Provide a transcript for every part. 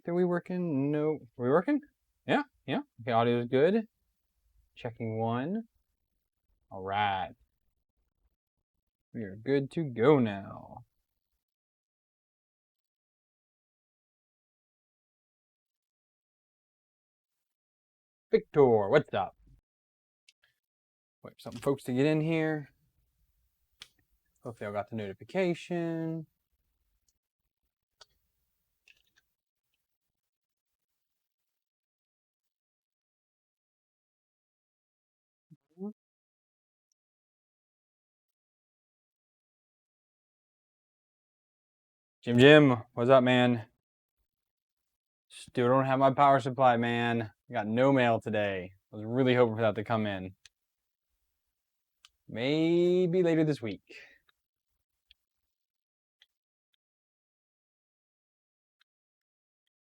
Are we working? No. Are we working? Yeah, yeah. Okay, audio is good. Checking one. All right. We are good to go now. Victor, what's up? Wait for some folks to get in here. Hopefully I got the notification. Jim, what's up, man? Still don't have my power supply, man. I got no mail today. I was really hoping for that to come in. Maybe later this week.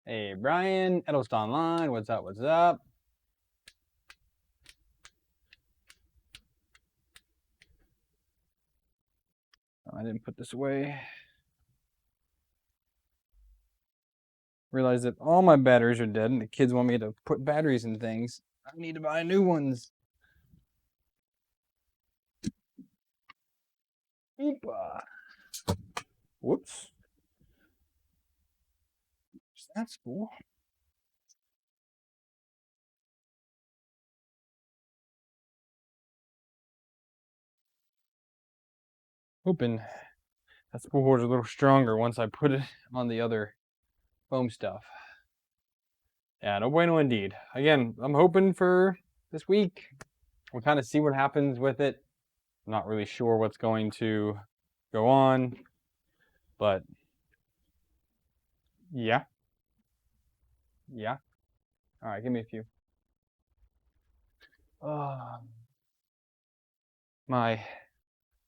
Hey, Brian, Edelst Online, what's up, what's up? Oh, I didn't put this away. Realized that all my batteries are dead and the kids want me to put batteries in things. I need to buy new ones. Oopa. Whoops. That's cool. Hoping that spool holder's a little stronger once I put it on the other foam stuff. Yeah, no bueno indeed. Again, I'm hoping for this week. We'll kind of see what happens with it. I'm not really sure what's going to go on, but yeah. Yeah. All right, give me a few. My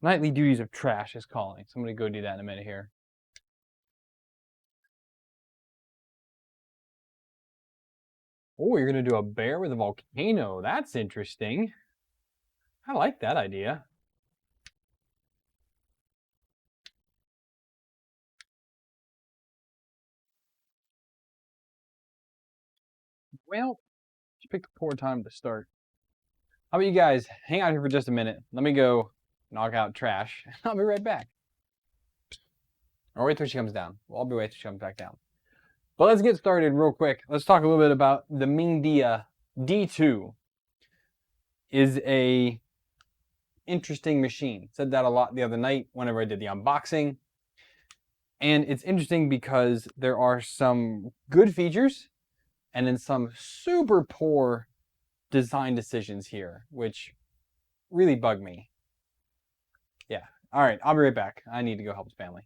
nightly duties of trash is calling, so I'm going to go do that in a minute here. Oh, you're going to do a bear with a volcano. That's interesting. I like that idea. Well, just picked a poor time to start. How about you guys hang out here for just a minute? Let me go knock out trash. I'll be right back. Or wait till she comes down. Well, I'll be waiting till she comes back down. But let's get started real quick. Let's talk a little bit about the Mingda D2. Is a interesting machine. Said that a lot the other night whenever I did the unboxing. And it's interesting because there are some good features and then some super poor design decisions here, which really bug me. Yeah. All right. I'll be right back. I need to go help his family.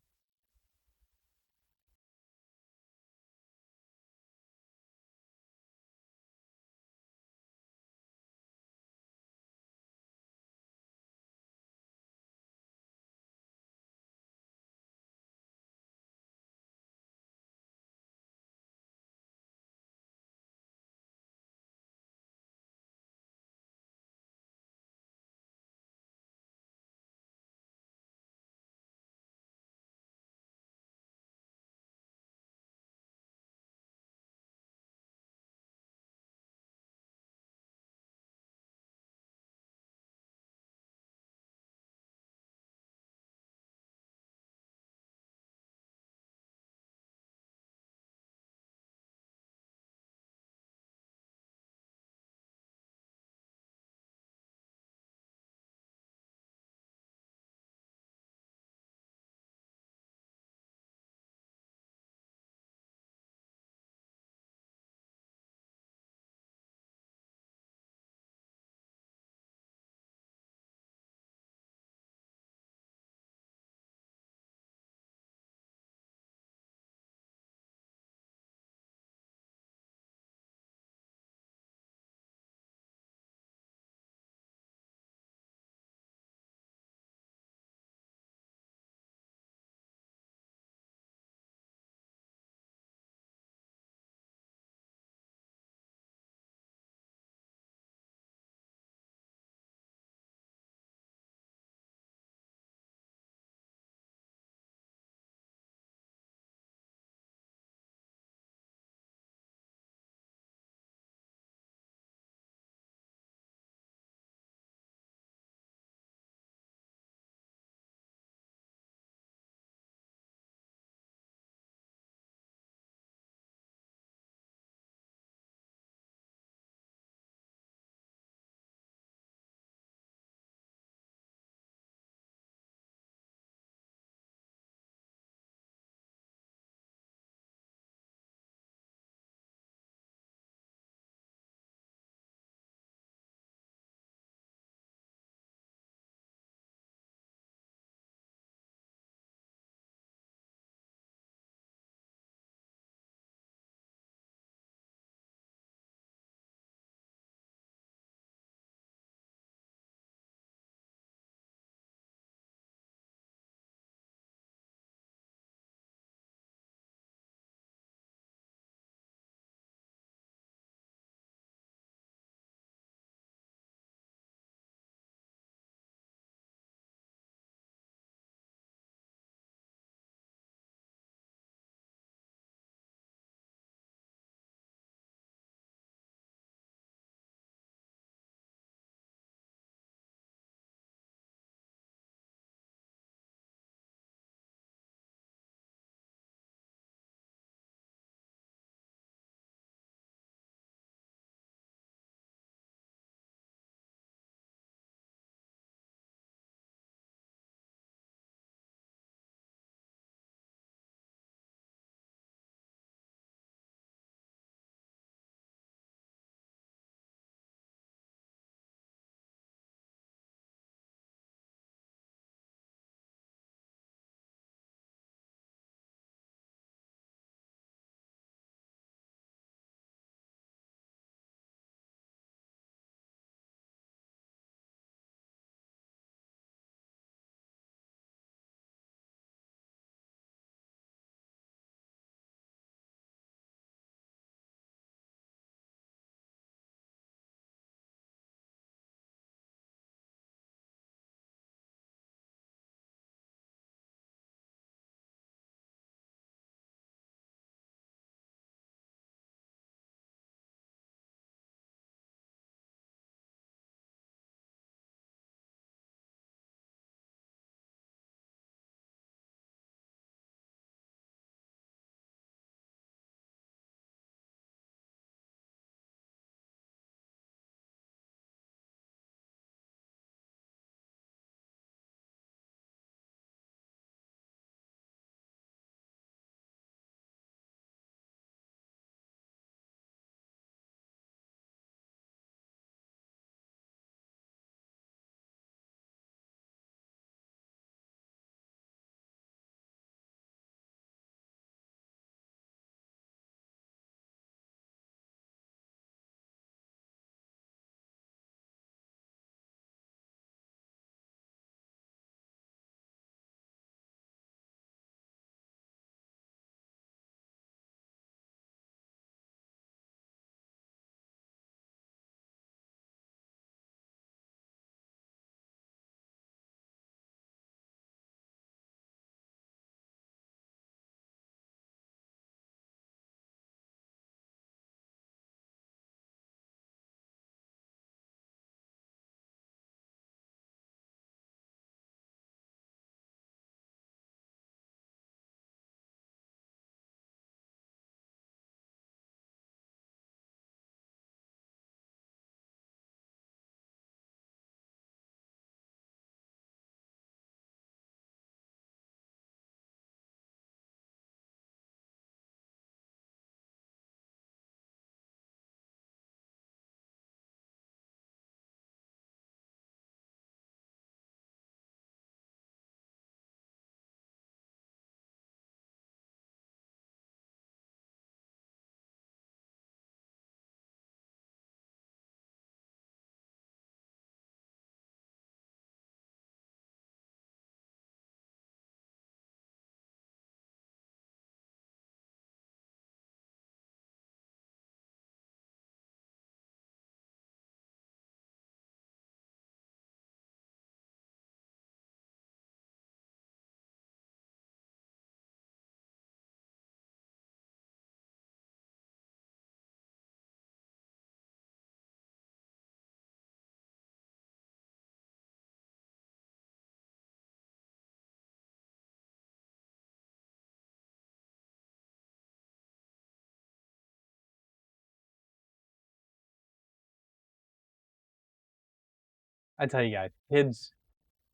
I tell you guys, kids,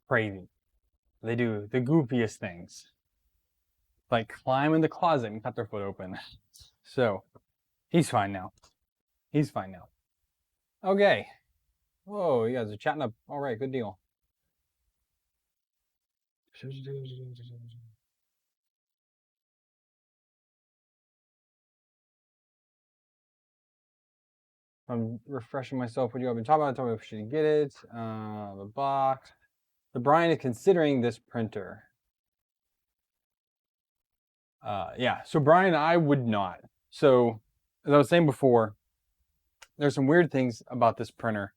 crazy. They do the goofiest things. Like climb in the closet and cut their foot open. So, he's fine now. He's fine now. Okay. Whoa, you guys are chatting up. All right, good deal. I'm refreshing myself. What you have been talking about? Tell me if she get it. The box. So Brian is considering this printer. Yeah. So Brian, I would not. So as I was saying before, there's some weird things about this printer.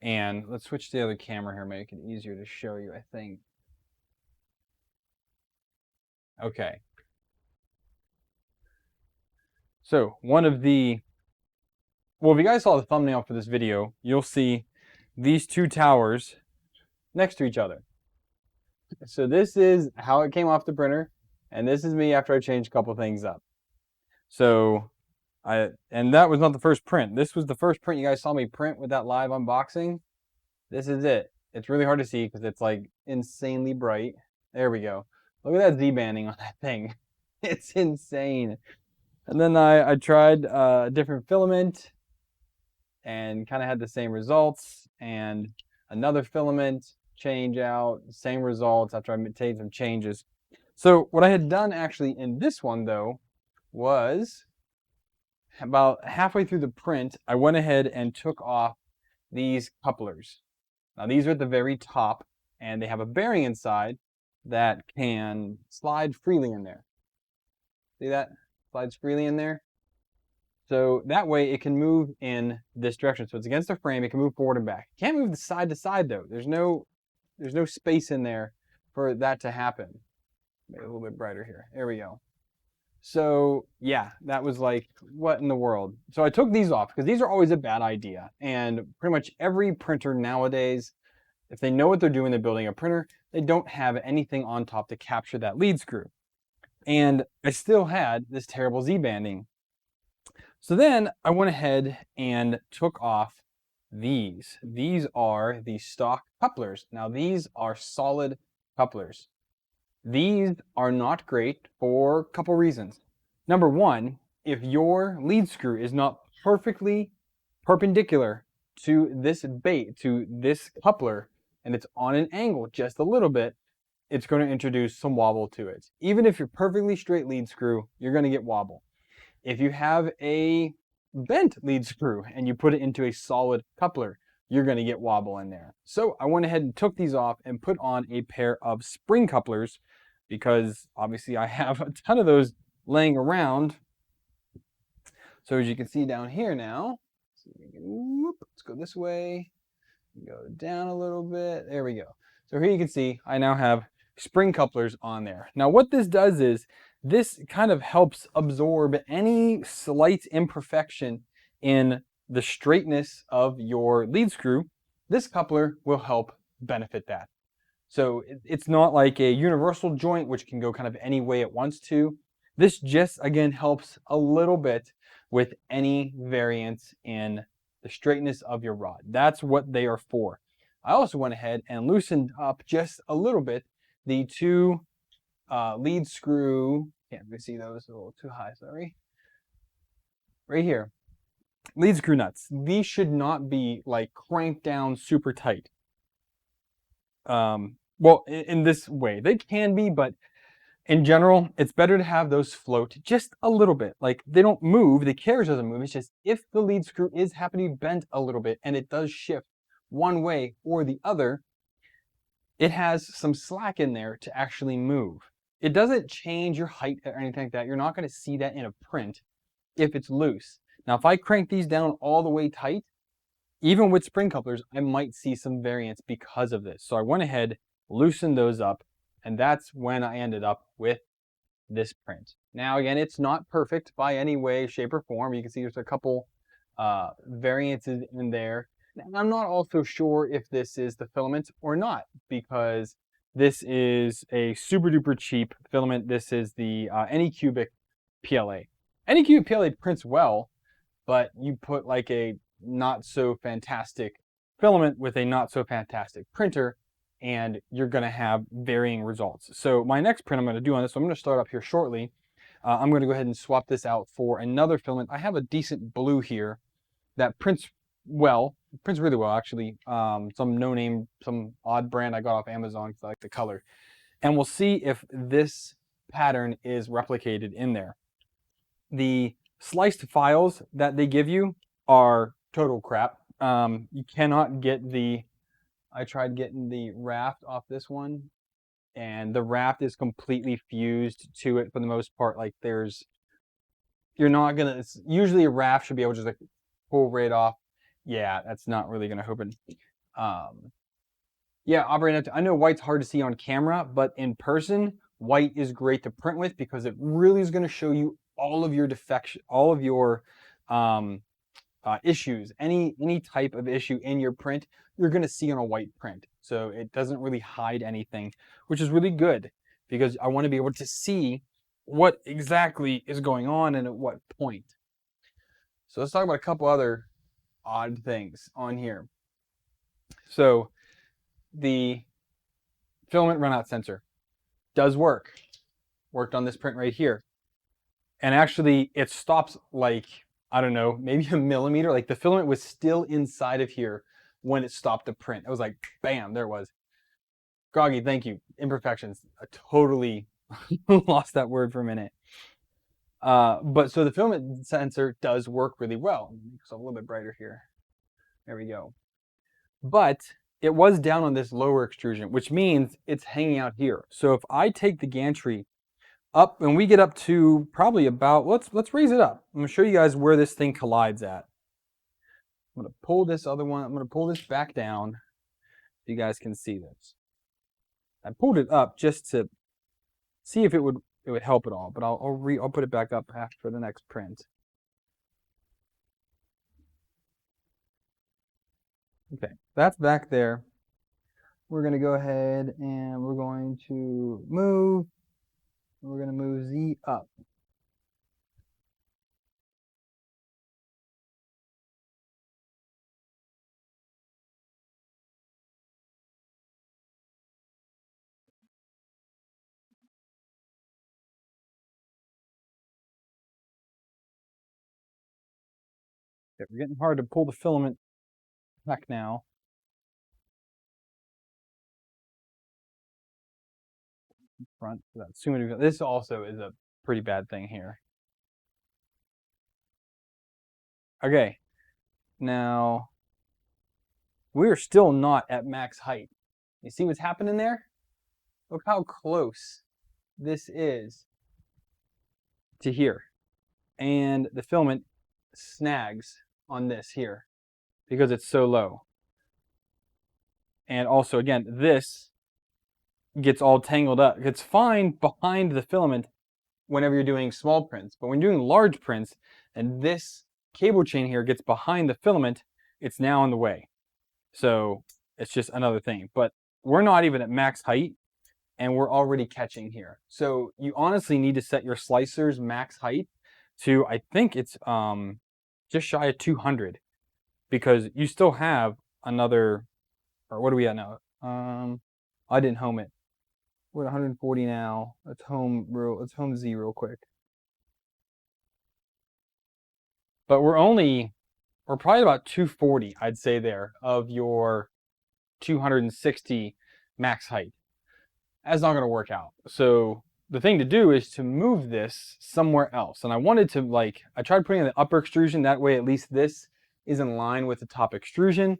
And let's switch to the other camera here, make it easier to show you, I think. Okay. So one of the, well, if you guys saw the thumbnail for this video, you'll see these two towers next to each other. So this is how it came off the printer, and this is me after I changed a couple things up. So and that was not the first print. This was the first print you guys saw me print with that live unboxing. This is it. It's really hard to see because it's like insanely bright. There we go. Look at that Z-banding on that thing. It's insane. And then I tried a different filament and kind of had the same results, and another filament change out, same results after I made some changes. So what I had done actually in this one though was about halfway through the print, I went ahead and took off these couplers. Now these are at the very top, and they have a bearing inside that can slide freely in there. See that? Slides freely in there. So that way it can move in this direction. So it's against the frame, it can move forward and back. It can't move the side to side though. There's no space in there for that to happen. Make it a little bit brighter here. There we go. So yeah, that was like, what in the world? So I took these off because these are always a bad idea. And pretty much every printer nowadays, if they know what they're doing, they're building a printer, they don't have anything on top to capture that lead screw. And I still had this terrible Z-banding. So then I went ahead and took off these. These are the stock couplers. Now these are solid couplers. These are not great for a couple reasons. Number one, if your lead screw is not perfectly perpendicular to this coupler, and it's on an angle just a little bit, it's going to introduce some wobble to it. Even if you're perfectly straight lead screw, you're going to get wobble. If you have a bent lead screw and you put it into a solid coupler, you're going to get wobble in there. So I went ahead and took these off and put on a pair of spring couplers, because obviously I have a ton of those laying around. So as you can see down here now, let's go this way, go down a little bit, there we go. So here you can see I now have spring couplers on there. Now what this does is, this kind of helps absorb any slight imperfection in the straightness of your lead screw. This coupler will help benefit that. So it's not like a universal joint which can go kind of any way it wants to. This just, again, helps a little bit with any variance in the straightness of your rod. That's what they are for. I also went ahead and loosened up just a little bit the two lead screw, can't really see those, a little too high, sorry. Right here, lead screw nuts. These should not be like cranked down super tight. Well, in this way, they can be, but in general, it's better to have those float just a little bit. Like they don't move, the carriage doesn't move. It's just if the lead screw is happening to be bent a little bit and it does shift one way or the other, it has some slack in there to actually move. It doesn't change your height or anything like that. You're not going to see that in a print if it's loose. Now, if I crank these down all the way tight, even with spring couplers, I might see some variance because of this. So I went ahead, loosened those up, and that's when I ended up with this print. Now, again, it's not perfect by any way, shape, or form. You can see there's a couple variances in there. And I'm not also sure if this is the filament or not, because this is a super duper cheap filament. This is the Anycubic PLA. Anycubic PLA prints well, but you put like a not so fantastic Filament with a not so fantastic printer, and you're going to have varying results. So my next print I'm going to do on this, so I'm going to start up here shortly. I'm going to go ahead and swap this out for another filament. I have a decent blue here that prints well, prints really well actually. Some no-name, some odd brand I got off Amazon because I like the color. And we'll see if this pattern is replicated in there. The sliced files that they give you are total crap. You cannot get the, I tried getting the raft off this one, and the raft is completely fused to it for the most part. Like there's, you're not gonna, it's, usually a raft should be able to just like pull right off. Yeah, that's not really gonna happen. Yeah, operating, I know white's hard to see on camera, but in person, white is great to print with because it really is gonna show you all of your defection, all of your issues, any type of issue in your print, you're gonna see on a white print. So it doesn't really hide anything, which is really good because I want to be able to see what exactly is going on and at what point. So let's talk about a couple other odd things on here. So the filament runout sensor does work. Worked on this print right here. And actually it stops like, I don't know, maybe a millimeter. Like the filament was still inside of here when it stopped the print. It was like, bam, there it was. Groggy, thank you. Imperfections. I totally lost that word for a minute. But so the filament sensor does work really well. So a little bit brighter here. There we go. But it was down on this lower extrusion, which means it's hanging out here. So if I take the gantry up, and we get up to probably about, let's raise it up. I'm gonna show you guys where this thing collides at. I'm gonna pull this other one, I'm gonna pull this back down so you guys can see this. I pulled it up just to see if it would help at all, but I'll put it back up after the next print. Okay, that's back there. We're gonna go ahead and we're going to move. We're gonna move Z up. Okay, we're getting hard to pull the filament back now. Front, this also is a pretty bad thing here. Okay, now we're still not at max height. You see what's happening there? Look how close this is to here. And the filament snags on this here because it's so low. And also, again, this gets all tangled up. It's fine behind the filament whenever you're doing small prints, but when you're doing large prints and this cable chain here gets behind the filament, it's now in the way. So it's just another thing. But we're not even at max height and we're already catching here. So you honestly need to set your slicer's max height to, I think it's just shy of 200 because you still have another, or what are we at now? I didn't home it. We're at 140 now. Let's home Z real quick. But we're probably about 240, I'd say there, of your 260 max height. That's not going to work out. So the thing to do is to move this somewhere else. And I wanted to I tried putting in the upper extrusion. That way at least this is in line with the top extrusion.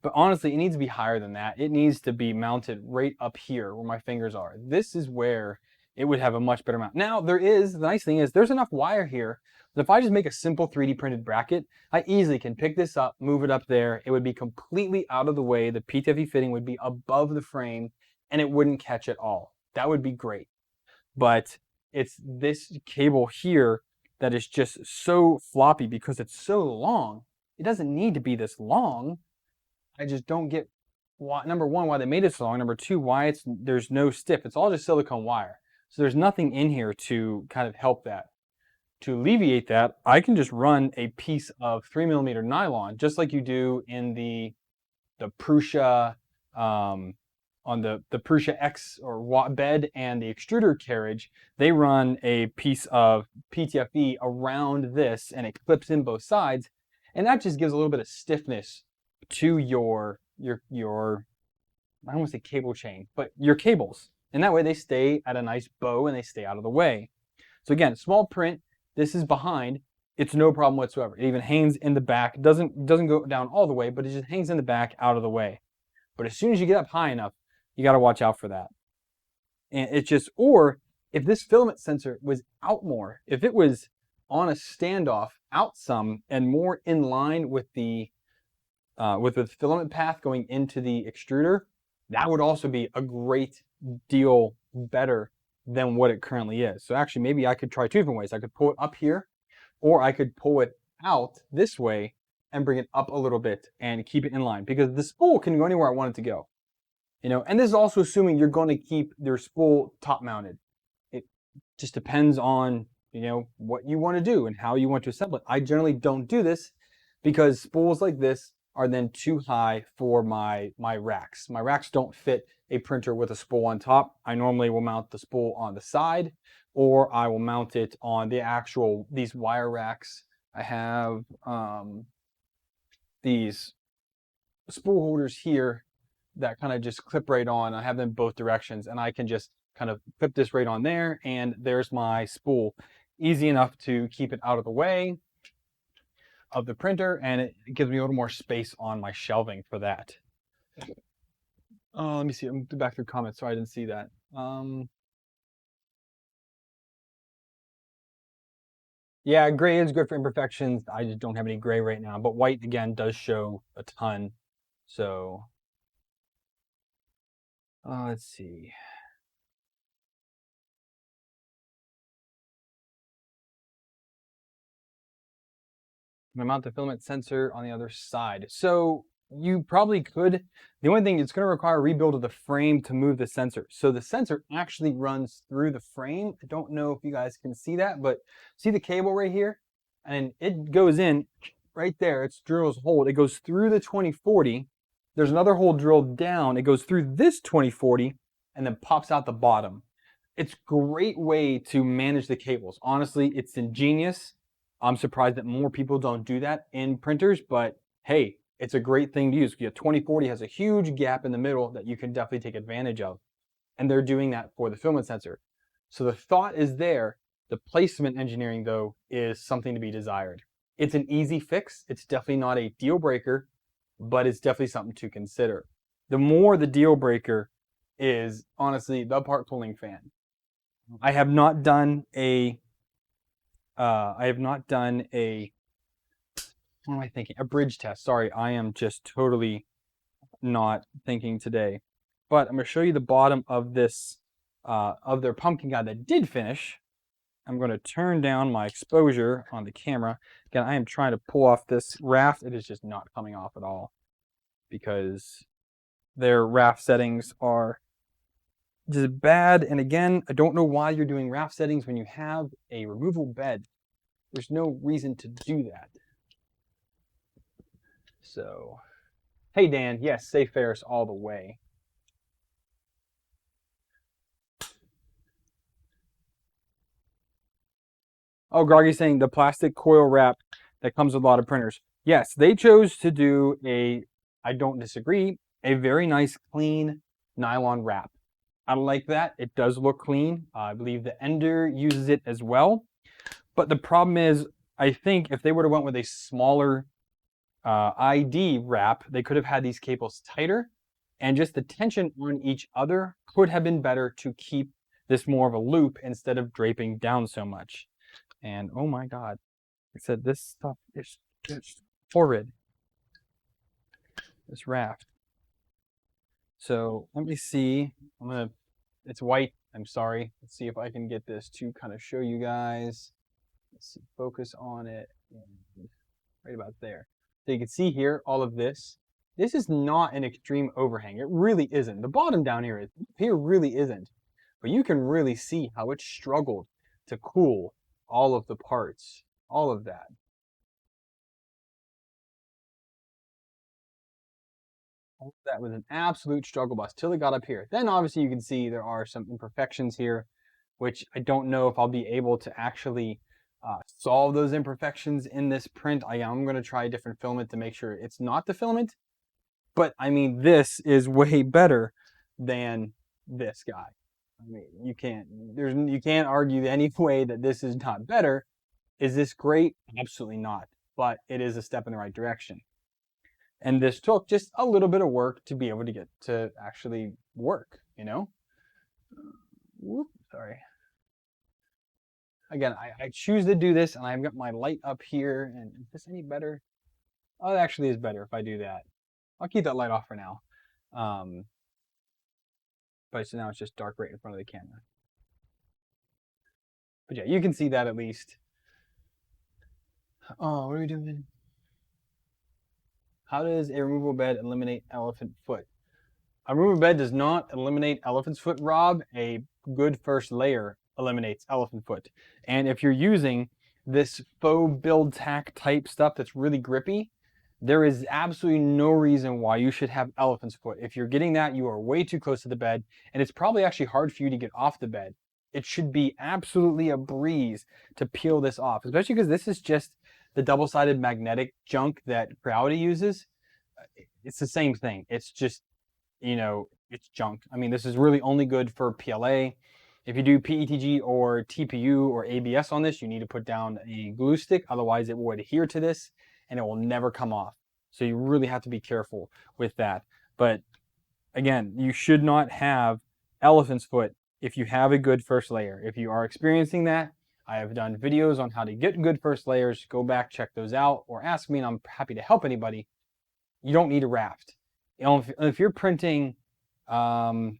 But honestly, it needs to be higher than that. It needs to be mounted right up here where my fingers are. This is where it would have a much better mount. Now, the nice thing is there's enough wire here that if I just make a simple 3D printed bracket, I easily can pick this up, move it up there. It would be completely out of the way. The PTFE fitting would be above the frame and it wouldn't catch at all. That would be great. But it's this cable here that is just so floppy because it's so long. It doesn't need to be this long. I just don't get why, number one, why they made it so long. Number two, why there's no stiff. It's all just silicone wire. So there's nothing in here to kind of help that. To alleviate that, I can just run a piece of 3mm nylon, just like you do in the Prusa, on the Prusa X or watt bed and the extruder carriage, they run a piece of PTFE around this, and it clips in both sides, and that just gives a little bit of stiffness to your I don't want to say cable chain, but your cables. And that way they stay at a nice bow and they stay out of the way. So again, small print, this is behind, it's no problem whatsoever. It even hangs in the back, doesn't go down all the way, but it just hangs in the back out of the way. But as soon as you get up high enough, you got to watch out for that. And it's just, or if this filament sensor was out more, if it was on a standoff out some and more in line with the filament path going into the extruder, that would also be a great deal better than what it currently is. So actually, maybe I could try two different ways. I could pull it up here, or I could pull it out this way and bring it up a little bit and keep it in line, because the spool can go anywhere I want it to go. You know, and this is also assuming you're going to keep your spool top mounted. It just depends on, you know, what you want to do and how you want to assemble it. I generally don't do this because spools like this are then too high for my racks. My racks don't fit a printer with a spool on top. I normally will mount the spool on the side, or I will mount it on the actual, these wire racks. I have these spool holders here that kind of just clip right on. I have them both directions, and I can just kind of clip this right on there, and there's my spool. Easy enough to keep it out of the way of the printer, and it gives me a little more space on my shelving for that. Let me see, I'm back through comments, so I didn't see that. Yeah, gray is good for imperfections. I just don't have any gray right now, but white, again, does show a ton. So, let's see. I'm gonna mount the filament sensor on the other side. So you probably could. The only thing, it's going to require a rebuild of the frame to move the sensor. So the sensor actually runs through the frame. I don't know if you guys can see that, but see the cable right here? And it goes in right there. It's drills a hole. It goes through the 2040. There's another hole drilled down. It goes through this 2040 and then pops out the bottom. It's a great way to manage the cables. Honestly, it's ingenious. I'm surprised that more people don't do that in printers, but hey, it's a great thing to use. 2040 has a huge gap in the middle that you can definitely take advantage of. And they're doing that for the filament sensor. So the thought is there. The placement engineering, though, is something to be desired. It's an easy fix. It's definitely not a deal breaker, but it's definitely something to consider. The more the deal breaker is, honestly, the part pulling fan. I have not done a what am I thinking? A bridge test. Sorry, I am just totally not thinking today. But I'm going to show you the bottom of this, of their pumpkin guide that did finish. I'm going to turn down my exposure on the camera. Again, I am trying to pull off this raft. It is just not coming off at all because their raft settings are just bad. And again, I don't know why you're doing raft settings when you have a removable bed. There's no reason to do that. So, hey Dan, yes, safe Ferris all the way. Oh, Groggy's saying the plastic coil wrap that comes with a lot of printers. Yes, they chose to do a, I don't disagree, a very nice clean nylon wrap. I like that. It does look clean. I believe the Ender uses it as well. But the problem is, I think if they would have went with a smaller ID wrap, they could have had these cables tighter, and just the tension on each other could have been better to keep this more of a loop instead of draping down so much. And oh my God, I said this stuff is just horrid. This raft. So let me see. It's white. I'm sorry. Let's see if I can get this to kind of show you guys. Let's see, focus on it. Right about there. So you can see here, all of this. This is not an extreme overhang. It really isn't. The bottom down here really isn't. But you can really see how it struggled to cool all of the parts, all of that. That was an absolute struggle bus till it got up here. Then obviously you can see there are some imperfections here, which I don't know if I'll be able to actually solve those imperfections in this print. I'm going to try a different filament to make sure it's not the filament. But I mean, this is way better than this guy. I mean, you can't argue any way that this is not better. Is this great? Absolutely not. But it is a step in the right direction. And this took just a little bit of work to be able to get to actually work, you know? Whoop, sorry. Again, I choose to do this, and I've got my light up here. And is this any better? Oh, it actually is better if I do that. I'll keep that light off for now. But so now it's just dark right in front of the camera. But yeah, you can see that at least. Oh, what are we doing? How does a removable bed eliminate elephant foot? A removable bed does not eliminate elephant's foot, Rob. A good first layer eliminates elephant foot. And if you're using this faux build tack type stuff that's really grippy, there is absolutely no reason why you should have elephant's foot. If you're getting that, you are way too close to the bed, and it's probably actually hard for you to get off the bed. It should be absolutely a breeze to peel this off, especially because this is just the double-sided magnetic junk that Crowdy uses. It's the same thing. It's just, you know, it's junk. I mean, this is really only good for PLA. If you do PETG or TPU or ABS on this, you need to put down a glue stick. Otherwise, it will adhere to this and it will never come off. So you really have to be careful with that. But again, you should not have elephant's foot if you have a good first layer. If you are experiencing that, I have done videos on how to get good first layers. Go back, check those out, or ask me and I'm happy to help anybody. You don't need a raft. You know, if you're printing, Halloween's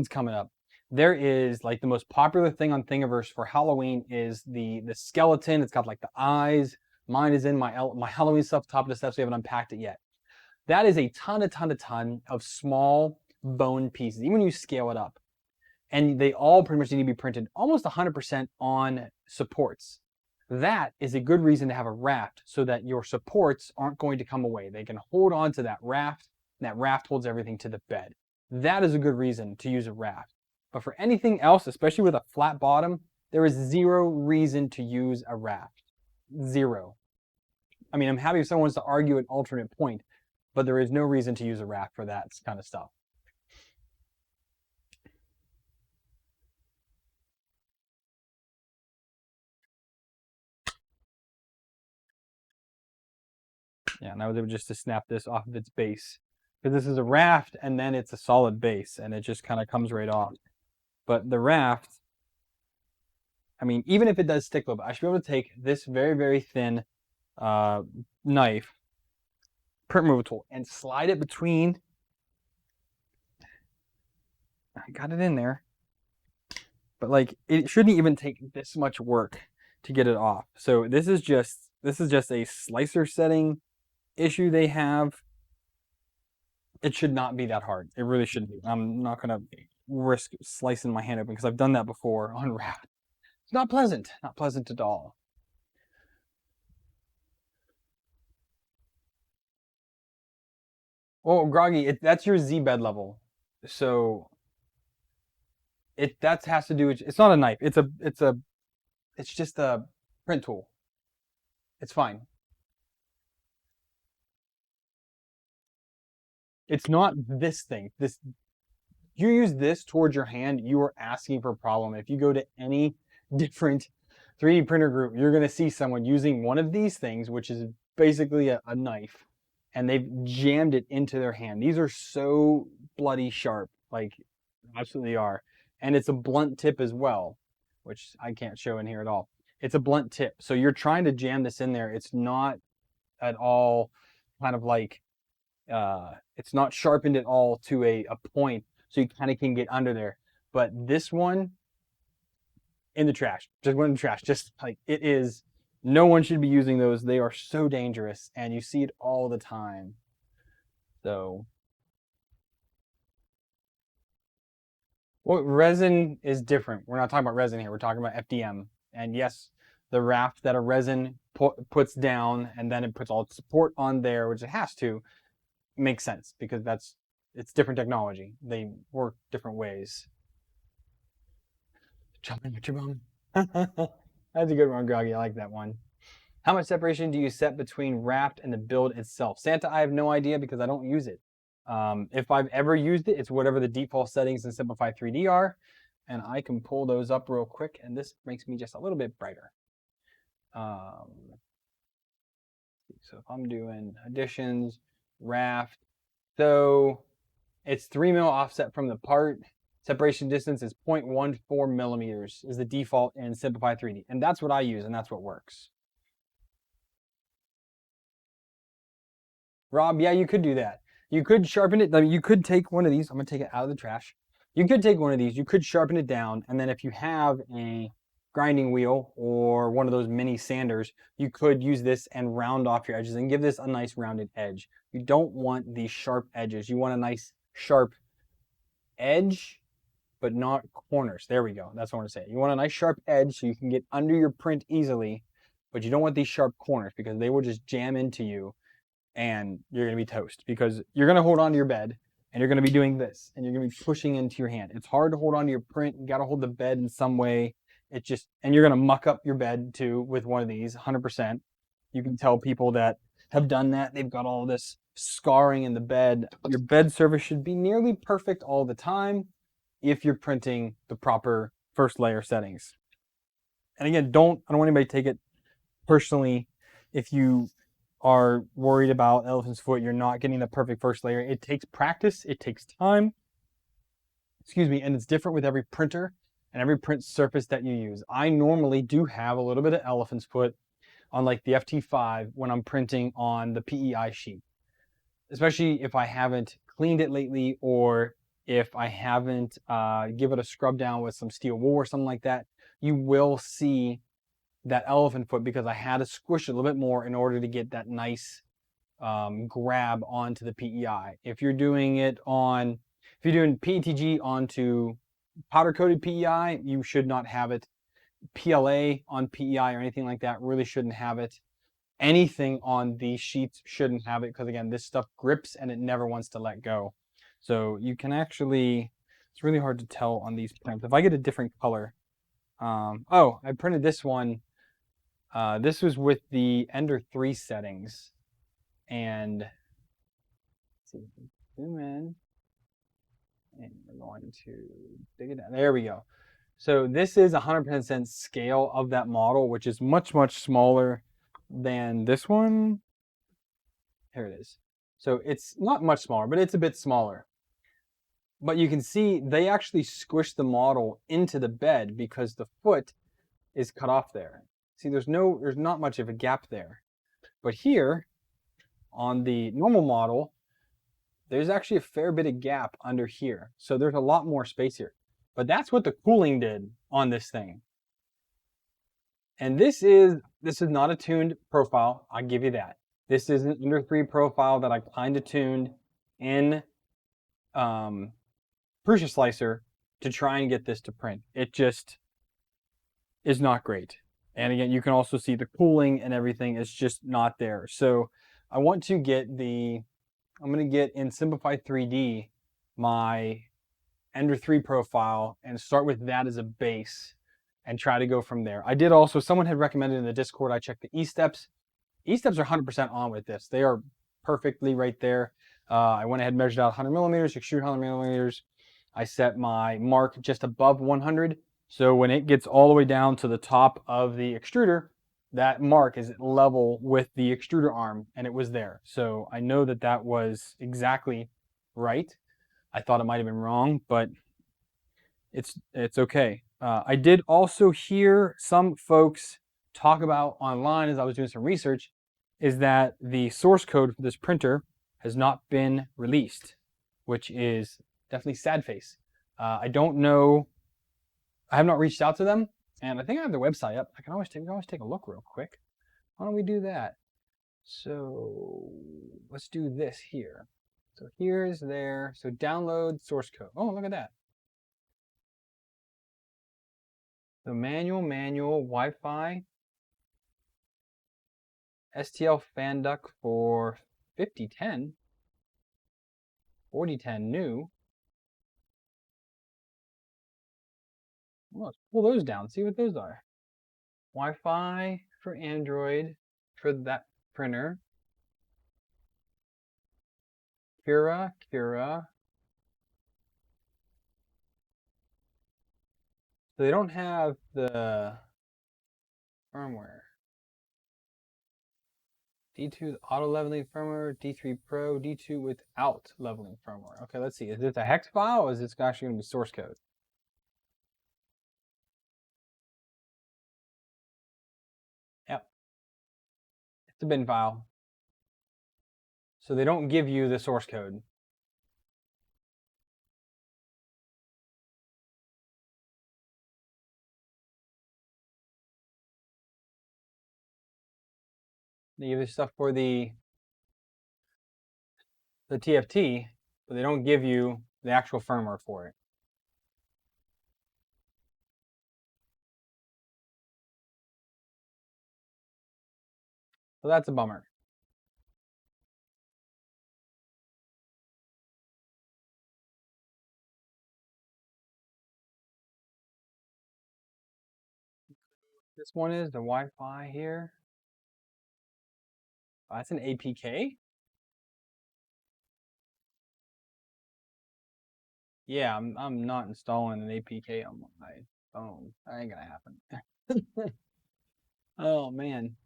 coming up. There is like the most popular thing on Thingiverse for Halloween is the skeleton. It's got like the eyes. Mine is in my Halloween stuff, top of the steps. We haven't unpacked it yet. That is a ton of small bone pieces, even when you scale it up. And they all pretty much need to be printed almost 100% on supports. That is a good reason to have a raft so that your supports aren't going to come away. They can hold on to that raft, and that raft holds everything to the bed. That is a good reason to use a raft. But for anything else, especially with a flat bottom, there is zero reason to use a raft. Zero. I mean, I'm happy if someone wants to argue an alternate point, but there is no reason to use a raft for that kind of stuff. Yeah, and I was able just to snap this off of its base. Because this is a raft and then it's a solid base and it just kind of comes right off. But the raft, I mean, even if it does stick a little bit, I should be able to take this very thin knife, print removal tool, and slide it between. I got it in there. But like, it shouldn't even take this much work to get it off. So this is just a slicer setting issue they have. It should not be that hard. It really shouldn't be. I'm not gonna risk slicing my hand open because I've done that before on raft. It's not pleasant. Not pleasant at all. Well, Groggy, that's your Z bed level. So that has to do with, it's not a knife. It's just a print tool. It's fine. It's not this thing. You use this towards your hand, you are asking for a problem. If you go to any different 3D printer group, you're going to see someone using one of these things, which is basically a knife, and they've jammed it into their hand. These are so bloody sharp, like absolutely are. And it's a blunt tip as well, which I can't show in here at all. It's a blunt tip. So you're trying to jam this in there. It's not at all kind of like, it's not sharpened at all to a point, so you kind of can get under there. But this one, in the trash. Just went in the trash. Just like, it is, no one should be using those. They are so dangerous, and you see it all the time. So, well, resin is different. We're not talking about resin here. We're talking about FDM. And yes, the raft that a resin puts down, and then it puts all its support on there, which it has to. makes sense because it's different technology. They work different ways. Jumping with your bum. That's a good one, Groggy. I like that one. How much separation do you set between wrapped and the build itself? Santa, I have no idea because I don't use it. If I've ever used it, it's whatever the default settings in Simplify 3D are. And I can pull those up real quick, and this makes me just a little bit brighter. So if I'm doing additions, raft, so it's 3 mil offset from the part. Separation distance is 0.14 millimeters is the default in Simplify 3D. And that's what I use, and that's what works. Rob, yeah, you could do that. You could sharpen it. You could take one of these. I'm going to take it out of the trash. You could take one of these. You could sharpen it down. And then if you have a grinding wheel or one of those mini sanders, you could use this and round off your edges and give this a nice rounded edge. You don't want these sharp edges. You want a nice sharp edge, but not corners. There we go. That's what I want to say. You want a nice sharp edge so you can get under your print easily, but you don't want these sharp corners because they will just jam into you and you're going to be toast because you're going to hold on to your bed and you're going to be doing this and you're going to be pushing into your hand. It's hard to hold on to your print. You got to hold the bed in some way. And you're going to muck up your bed too with one of these 100%. You can tell people that have done that. They've got all this scarring in the bed. Your bed surface should be nearly perfect all the time if you're printing the proper first layer settings. And again, I don't want anybody to take it personally if you are worried about elephant's foot, you're not getting the perfect first layer. It takes practice, it takes time, and it's different with every printer and every print surface that you use. I normally do have a little bit of elephant's foot on like the FT5 when I'm printing on the PEI sheet, especially if I haven't cleaned it lately or if I haven't give it a scrub down with some steel wool or something like that. You will see that elephant foot because I had to squish it a little bit more in order to get that nice grab onto the PEI. If you're doing PETG onto powder coated PEI, you should not have it. PLA on PEI or anything like that really shouldn't have it. Anything on these sheets shouldn't have it because again, this stuff grips and it never wants to let go. So you can actually, it's really hard to tell on these prints. If I get a different color, oh, I printed this one. This was with the Ender 3 settings, and let's see, zoom in, and we're going to dig it down. There we go. So this is 100% scale of that model, which is much, much smaller than this one. Here it is. So it's not much smaller, but it's a bit smaller. But you can see they actually squished the model into the bed because the foot is cut off there. See, there's not much of a gap there. But here, on the normal model, there's actually a fair bit of gap under here. So there's a lot more space here. But that's what the cooling did on this thing. And this is not a tuned profile, I'll give you that. This is an Ender 3 profile that I kind of tuned in Prusa Slicer to try and get this to print. It just is not great. And again, you can also see the cooling and everything is just not there. So I want to get I'm going to get in Simplify 3D my Ender 3 profile and start with that as a base and try to go from there. I did also, someone had recommended in the Discord, I checked the E-steps. E-steps are 100% on with this. They are perfectly right there. I went ahead and measured out 100 millimeters, extrude 100 millimeters. I set my mark just above 100. So when it gets all the way down to the top of the extruder, that mark is level with the extruder arm, and it was there. So I know that that was exactly right. I thought it might have been wrong, but it's okay. I did also hear some folks talk about online as I was doing some research, is that the source code for this printer has not been released, which is definitely sad face. I don't know. I have not reached out to them, and I think I have their website up. We can always take a look real quick. Why don't we do that? So let's do this here. So here's there. So download source code. Oh, look at that. So manual, Wi-Fi, STL fan duct for 5010. 4010 new. Well, let's pull those down, see what those are. Wi-Fi for Android for that printer. Kira. So they don't have the firmware. D2 auto leveling firmware, D3 Pro, D2 without leveling firmware. Okay, let's see. Is this a hex file or is this actually going to be source code? Yep. It's a bin file. So they don't give you the source code. They give you stuff for the TFT, but they don't give you the actual firmware for it. So that's a bummer. This one is the Wi-Fi here. Oh, that's an APK? Yeah, I'm not installing an APK on my phone. That ain't gonna happen. Oh man.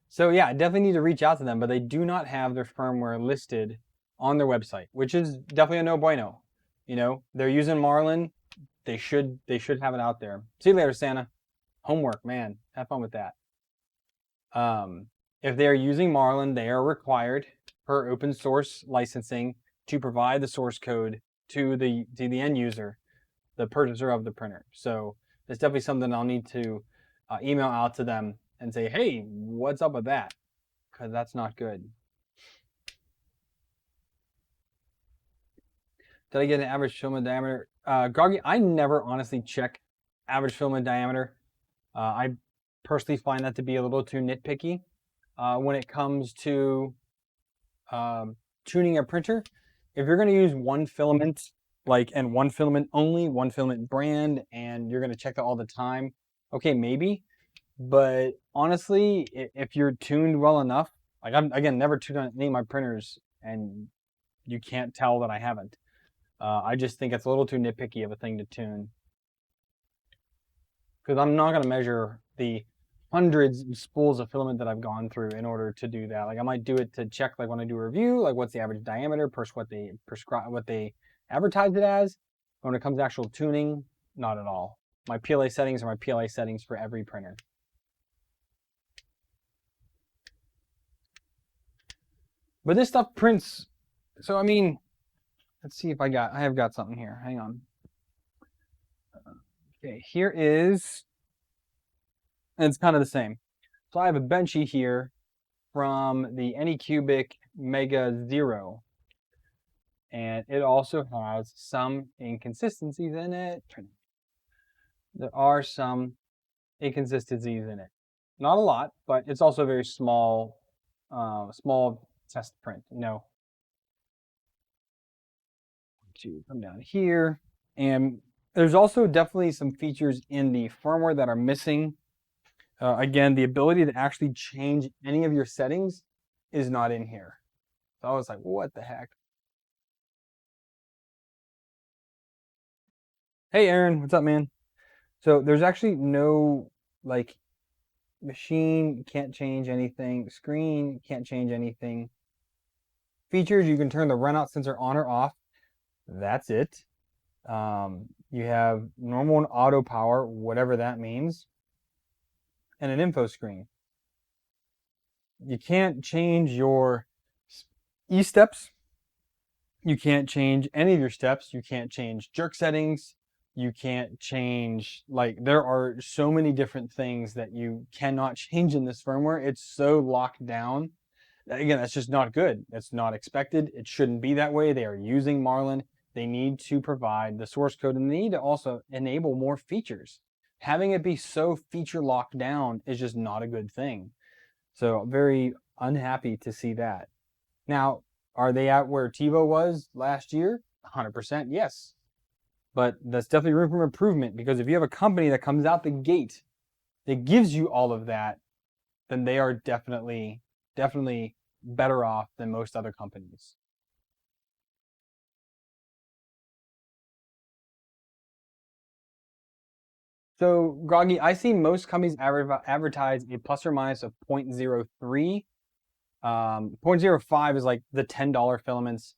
So yeah, I definitely need to reach out to them, but they do not have their firmware listed on their website, which is definitely a no bueno. You know, they're using Marlin. They should have it out there. See you later, Santa. Homework, man. Have fun with that. If they are using Marlin, they are required per open source licensing to provide the source code to the end user, the purchaser of the printer. So it's definitely something I'll need to email out to them and say, hey, what's up with that? Because that's not good. Did I get an average filament diameter? Groggy, I never honestly check average filament diameter. I personally find that to be a little too nitpicky when it comes to tuning a printer. If you're going to use one filament, and one filament only, one filament brand, and you're going to check that all the time, okay, maybe. But honestly, if you're tuned well enough, like I'm, again, never tuned on any of my printers, and you can't tell that I haven't. I just think it's a little too nitpicky of a thing to tune. Because I'm not going to measure the hundreds of spools of filament that I've gone through in order to do that. Like I might do it to check, like when I do a review, like what's the average diameter per what they prescribe, what they advertise it as. When it comes to actual tuning, not at all. My PLA settings are my PLA settings for every printer. But this stuff prints. So I mean, let's see if I have got something here. Hang on. Okay, here is, and it's kind of the same. So I have a benchy here from the Anycubic Mega Zero. And it also has some inconsistencies in it. There are some inconsistencies in it. Not a lot, but it's also a very small, small test print, you know. To come down here, and there's also definitely some features in the firmware that are missing. Again, the ability to actually change any of your settings is not in here. So I was like, what the heck? Hey, Aaron, what's up, man? So there's actually no, like, machine, can't change anything. Screen, can't change anything. Features, you can turn the runout sensor on or off. That's it. You have normal and auto power, whatever that means, and an info screen. You can't change your E-steps. You can't change any of your steps. You can't change jerk settings. You can't change, like, there are so many different things that you cannot change in this firmware. It's so locked down. Again, that's just not good. It's not expected. It shouldn't be that way. They are using Marlin. They need to provide the source code, and they need to also enable more features. Having it be so feature locked down is just not a good thing. So very unhappy to see that. Now, Are they at where TiVo was last year? 100% yes. But that's definitely room for improvement, because if you have a company that comes out the gate that gives you all of that, then they are definitely better off than most other companies. So, Groggy, I see most companies advertise a plus or minus of 0.03. 0.05 is like the $10 filaments.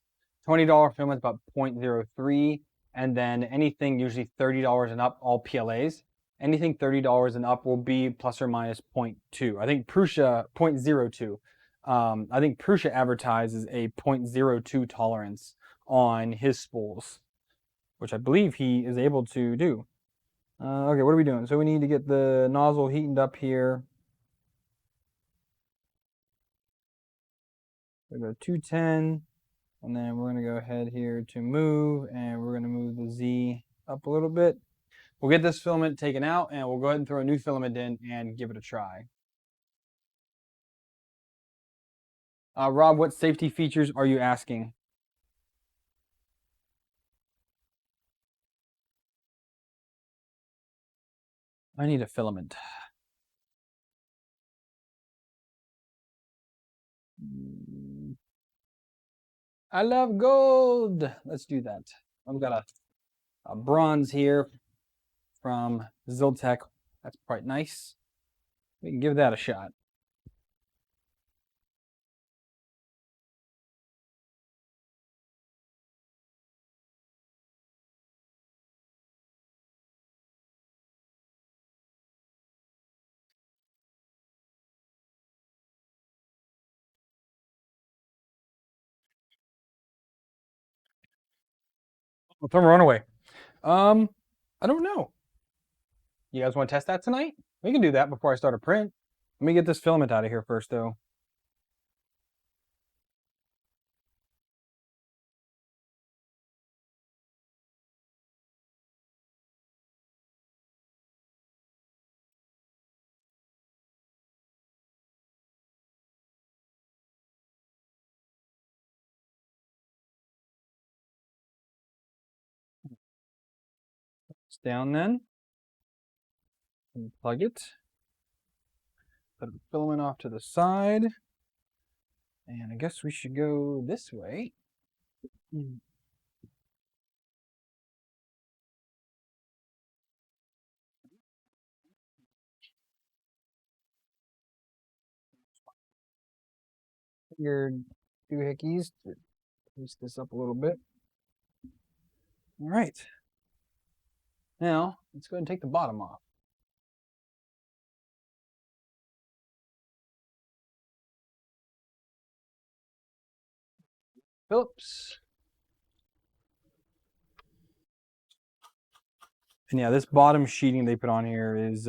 $20 filaments about 0.03. And then anything usually $30 and up, all PLAs. Anything $30 and up will be plus or minus 0.2. I think Prusa 0.02. I think Prusa advertises a 0.02 tolerance on his spools, which I believe he is able to do. Okay, what are we doing? So we need to get the nozzle heated up here. We go 210, and then we're going to go ahead here to move, and we're going to move the Z up a little bit. We'll get this filament taken out, and we'll go ahead and throw a new filament in and give it a try. Rob, what safety features are you asking? I need a filament. I love gold. Let's do that. I've got a bronze here from Ziltech. That's quite nice. We can give that a shot. From Runaway. I don't know. You guys want to test that tonight? We can do that before I start a print. Let me get this filament out of here first, though. It's down then. Unplug it. Put the filament off to the side. And I guess we should go this way. Your doohickeys to boost this up a little bit. All right. Now, let's go ahead and take the bottom off. Phillips. And yeah, this bottom sheeting they put on here is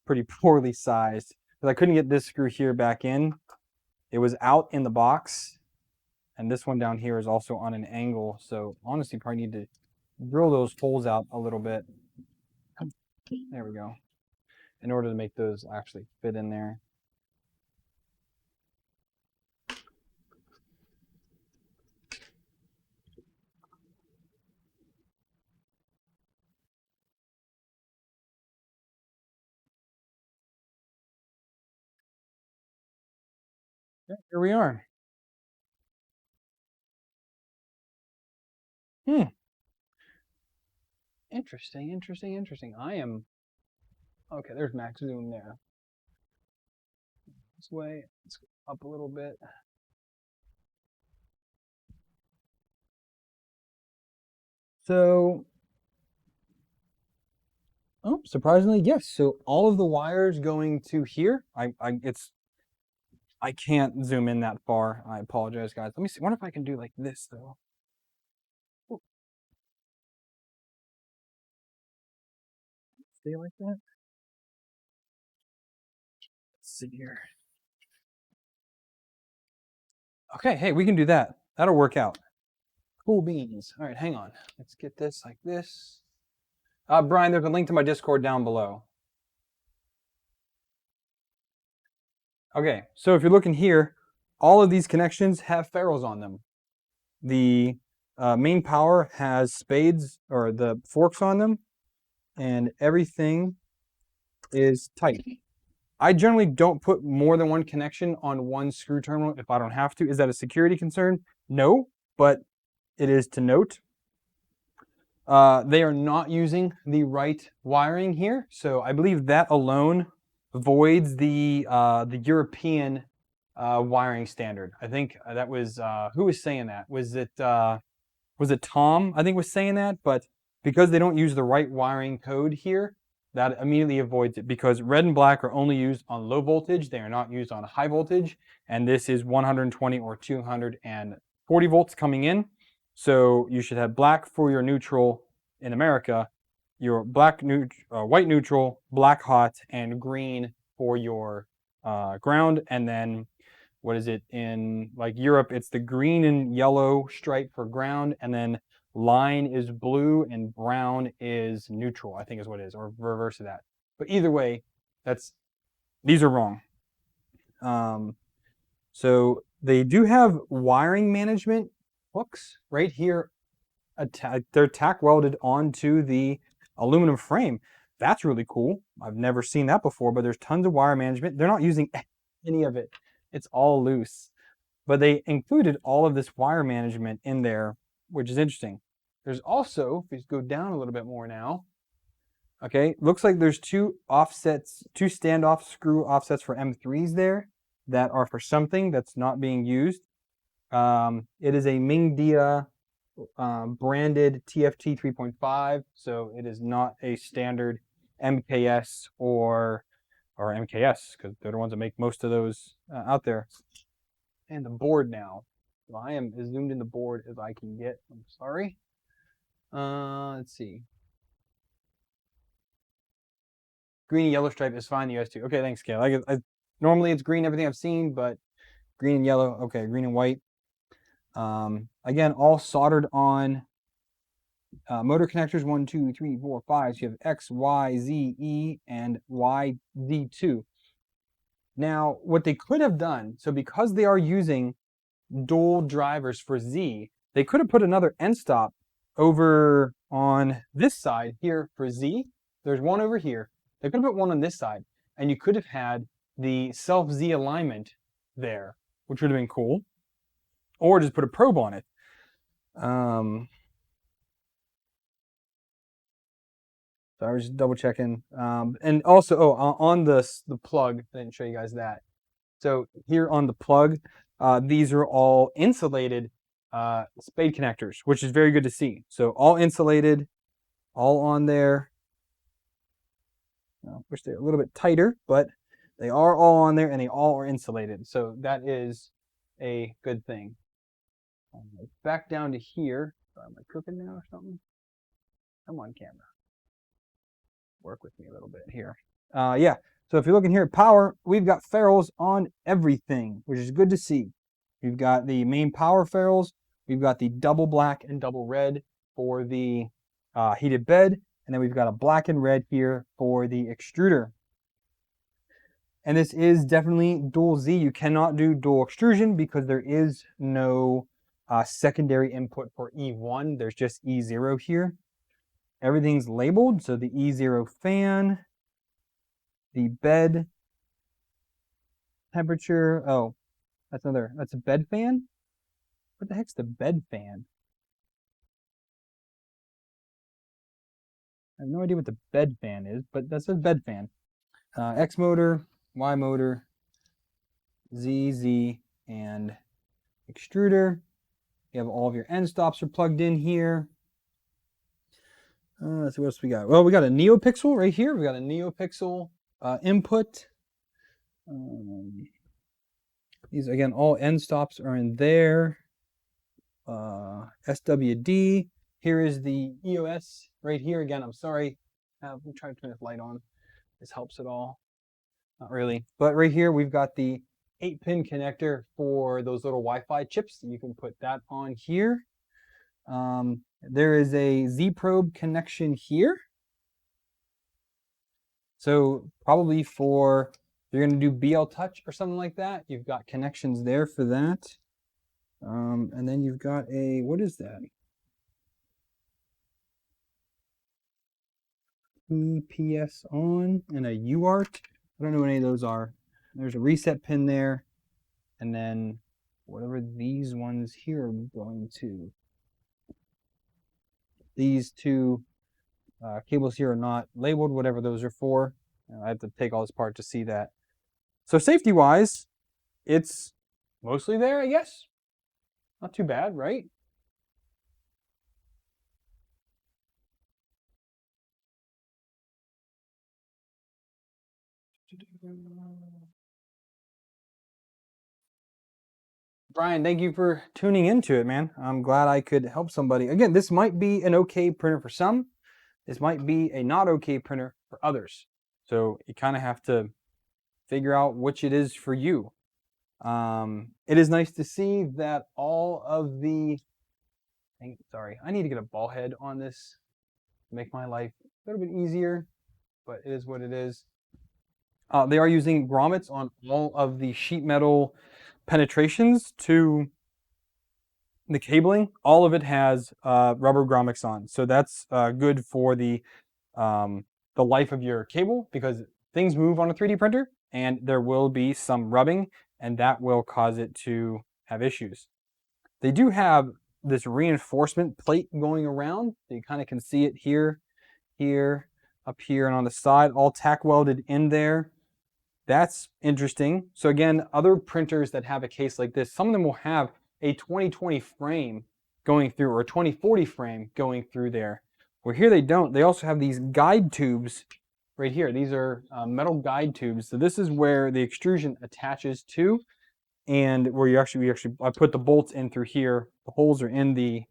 pretty poorly sized, because I couldn't get this screw here back in. It was out in the box, and this one down here is also on an angle, so honestly probably need to drill those holes out a little bit. There we go, in order to make those actually fit in there. Yeah, here we are. Interesting. I am okay. There's max zoom there. This way, let's go up a little bit. So, oh, surprisingly, yes. So all of the wires going to here, I can't zoom in that far. I apologize, guys. Let me see. I wonder if I can do like this though. Ooh. Stay like that. Let's see here. Okay, hey, we can do that. That'll work out. Cool beans. All right, hang on. Let's get this like this. Brian, there's a link to my Discord down below. Okay, so if you're looking here, all of these connections have ferrules on them. The main power has spades or the forks on them, and everything is tight. I generally don't put more than one connection on one screw terminal if I don't have to. Is that a security concern? No, but it is to note. They are not using the right wiring here, so I believe that alone voids the European wiring standard. I think that was who was saying that? Was it Tom? I think was saying that, but because they don't use the right wiring code here, that immediately avoids it, because red and black are only used on low voltage. They are not used on high voltage, and this is 120 or 240 volts coming in. So you should have black for your neutral in America, your white neutral, black hot, and green for your ground. And then what is it in like Europe? It's the green and yellow stripe for ground, and then line is blue and brown is neutral, I think is what it is, or reverse of that. But either way, these are wrong. So they do have wiring management hooks right here. They're tack welded onto the aluminum frame. That's really cool. I've never seen that before, but there's tons of wire management. They're not using any of it. It's all loose. But they included all of this wire management in there, which is interesting. There's also, if we go down a little bit more now, okay, looks like there's two standoff screw offsets for M3s there that are for something that's not being used. It is a Mingda branded TFT 3.5, so it is not a standard MKS or MKS, because they're the ones that make most of those out there. And the board now. So I am as zoomed in the board as I can get. I'm sorry. Let's see. Green and yellow stripe is fine. The US2. Okay, thanks, Gail. Normally it's green, everything I've seen, but green and yellow. Okay, green and white. Again, all soldered on motor connectors 1, 2, 3, 4, 5. So you have X, Y, Z, E, and Y, D2. Now, what they could have done, so because they are using dual drivers for Z, they could have put another end stop over on this side here for Z. There's one over here. They could have put one on this side, and you could have had the self-Z alignment there, which would have been cool. Or just put a probe on it. So I was just double checking. And also, on the plug, I didn't show you guys that. So here on the plug, these are all insulated spade connectors, which is very good to see. So all insulated, all on there. I wish they're a little bit tighter, but they are all on there and they all are insulated. So that is a good thing. Back down to here. Sorry, am I cooking now or something? Come on, camera. Work with me a little bit here. Yeah, so if you're looking here at power, we've got ferrules on everything, which is good to see. We've got the main power ferrules. We've got the double black and double red for the heated bed. And then we've got a black and red here for the extruder. And this is definitely dual Z. You cannot do dual extrusion because there is no secondary input for E1. There's just E0 here. Everything's labeled. So the E0 fan, the bed temperature. Oh, that's a bed fan? What the heck's the bed fan? I have no idea what the bed fan is, but that says bed fan. X motor, Y motor, Z, and extruder. You have all of your end stops are plugged in here. Let's see what else we got. Well, we got a NeoPixel right here. We got a NeoPixel input. These, again, all end stops are in there. SWD. Here is the EOS right here. Again, I'm sorry. I'm trying to turn this light on. This helps at all. Not really. But right here, we've got the 8-pin connector for those little Wi-Fi chips. You can put that on here. There is a Z-probe connection here. So probably for If you're going to do BL Touch or something like that, you've got connections there for that. And then you've got a, what is that? EPS on and a UART. I don't know what any of those are. There's a reset pin there. And then whatever these ones here are going to. These two cables here are not labeled, whatever those are for. I have to take all this apart to see that. So safety-wise, it's mostly there, I guess. Not too bad, right? Brian, thank you for tuning into it, man. I'm glad I could help somebody. Again, this might be an okay printer for some. This might be a not okay printer for others. So you kind of have to figure out which it is for you. It is nice to see that all of the, sorry, I need to get a ball head on this to make my life a little bit easier, but it is what it is. They are using grommets on all of the sheet metal penetrations to the cabling. All of it has rubber grommets on, so that's good for the life of your cable, because things move on a 3D printer and there will be some rubbing, and that will cause it to have issues. They do have this reinforcement plate going around. You kind of can see it here, here, up here, and on the side, all tack welded in there. That's interesting. So again, other printers that have a case like this, some of them will have a 2020 frame going through, or a 2040 frame going through there. Where here they don't. They also have these guide tubes right here. These are metal guide tubes. So this is where the extrusion attaches to, and where I put the bolts in through here. The holes are in the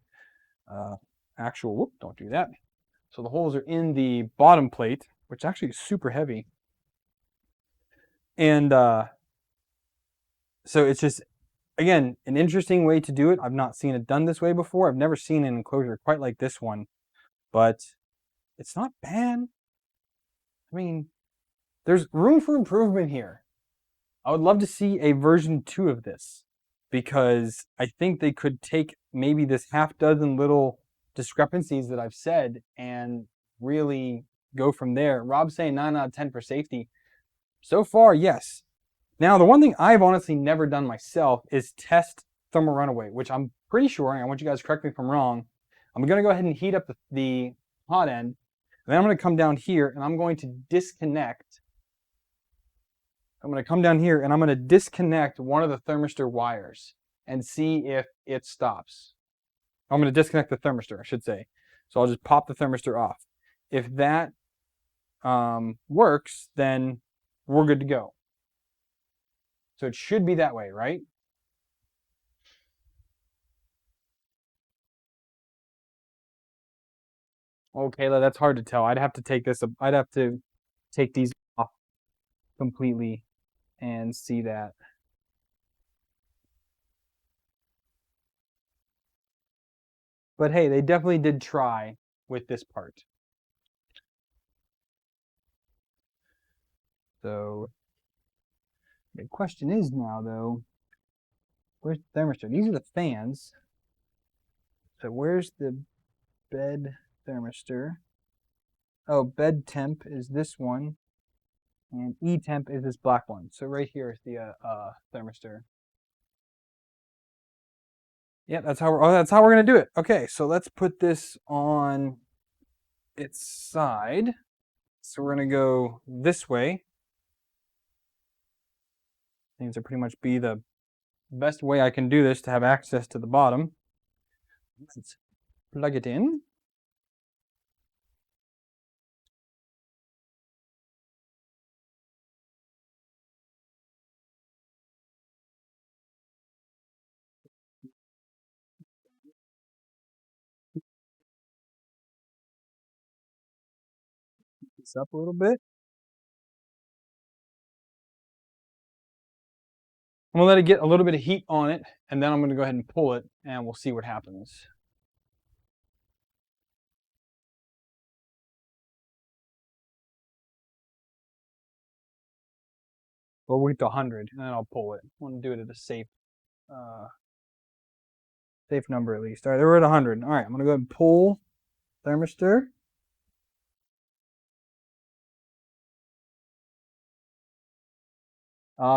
actual, whoop, don't do that. So the holes are in the bottom plate, which actually is super heavy. And so it's just, again, an interesting way to do it. I've not seen it done this way before. I've never seen an enclosure quite like this one, but it's not bad. I mean, there's room for improvement here. I would love to see a version 2 of this, because I think they could take maybe this half dozen little discrepancies that I've said and really go from there. Rob's saying 9 out of 10 for safety. So far, yes. Now, the one thing I've honestly never done myself is test thermal runaway, which I'm pretty sure, and I want you guys to correct me if I'm wrong, I'm going to go ahead and heat up the hot end, and then I'm going to come down here and I'm going to disconnect. I'm going to come down here and I'm going to disconnect one of the thermistor wires and see if it stops. I'm going to disconnect the thermistor, I should say. So I'll just pop the thermistor off. If that works, then we're good to go. So it should be that way, right? Okay, that's hard to tell. I'd have to take these off completely and see that. But hey, they definitely did try with this part. So the question is now, though, where's the thermistor? These are the fans. So where's the bed thermistor? Oh, bed temp is this one, and E temp is this black one. So right here is the thermistor. Yeah, that's how we're gonna do it. Okay, so let's put this on its side. So we're gonna go this way. Things to pretty much be the best way I can do this to have access to the bottom. Let's plug it in. This up a little bit. I'm gonna let it get a little bit of heat on it, and then I'm gonna go ahead and pull it, and we'll see what happens. We'll wait to 100 and then I'll pull it. I want to do it at a safe number at least. All right, we're at 100. All right, I'm going to go ahead and pull thermistor.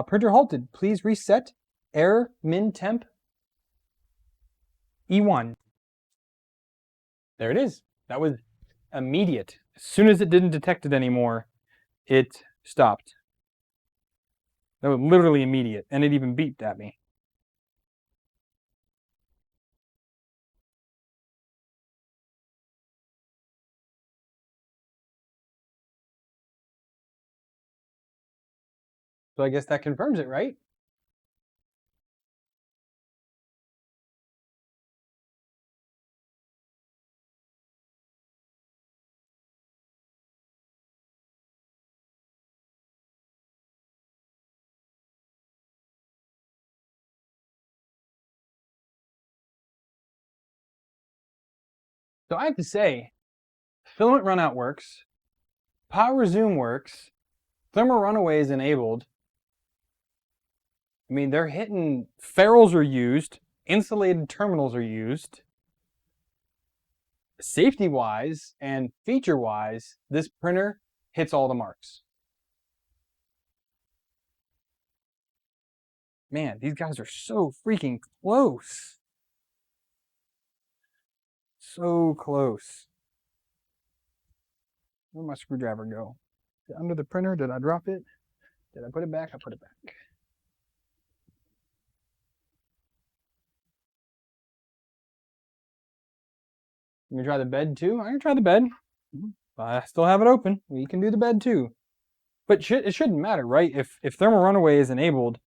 Printer halted. Please reset. Error min temp E1. There it is. That was immediate. As soon as it didn't detect it anymore, it stopped. That was literally immediate, and it even beeped at me. So I guess that confirms it, right? So I have to say, filament runout works, power zoom works, thermal runaway is enabled. I mean, they're hitting, ferrules are used, insulated terminals are used. Safety-wise and feature-wise, this printer hits all the marks. Man, these guys are so freaking close. So close. Where'd my screwdriver go? Is it under the printer? Did I drop it? Did I put it back? I put it back. You gonna try the bed too? I'm gonna try the bed. I still have it open. We can do the bed too. But it shouldn't matter, right? If thermal runaway is enabled,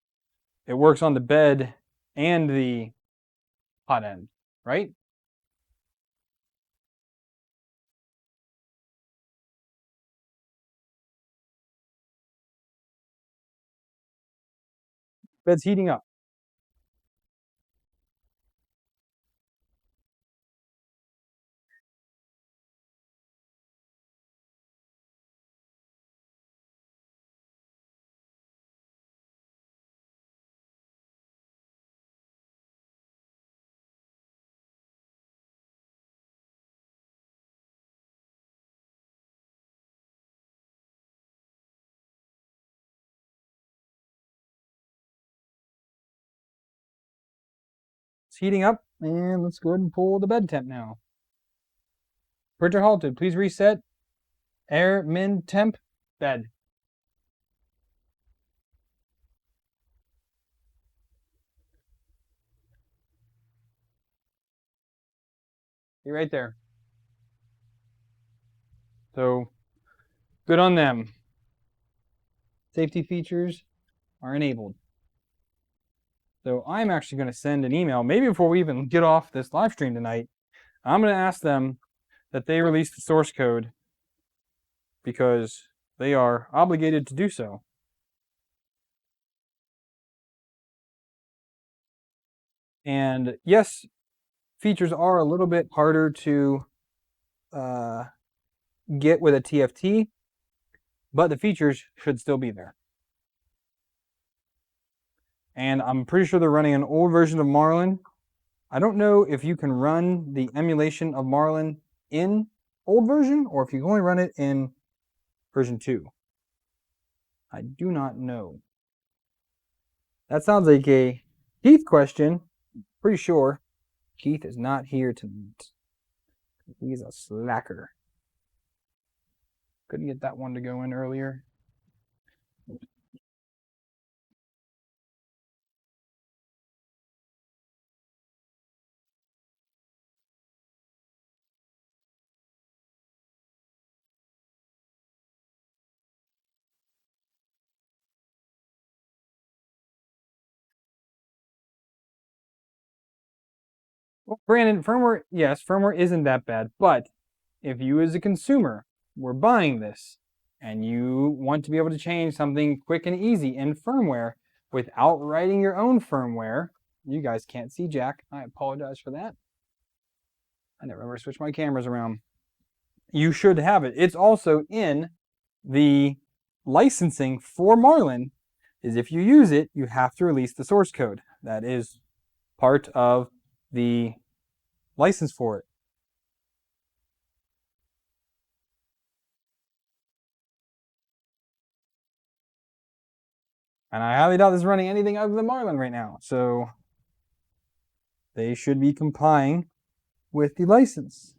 it works on the bed and the hot end, right? Bed's heating up. It's heating up, and let's go ahead and pull the bed temp now. Printer halted. Please reset. Air min temp bed. You're right there. So good on them. Safety features are enabled. So I'm actually going to send an email, maybe before we even get off this live stream tonight. I'm going to ask them that they release the source code because they are obligated to do so. And yes, features are a little bit harder to get with a TFT, but the features should still be there. And I'm pretty sure they're running an old version of Marlin. I don't know if you can run the emulation of Marlin in old version or if you can only run it in version 2. I do not know. That sounds like a Keith question. Pretty sure Keith is not here tonight. He's a slacker. Couldn't get that one to go in earlier. Well, Brandon, firmware, yes, firmware isn't that bad, but if you as a consumer were buying this and you want to be able to change something quick and easy in firmware without writing your own firmware, you guys can't see Jack. I apologize for that. I never ever switch my cameras around. You should have it. It's also in the licensing for Marlin is if you use it, you have to release the source code. That is part of the license for it. And I highly doubt this is running anything other than Marlin right now. So they should be complying with the license.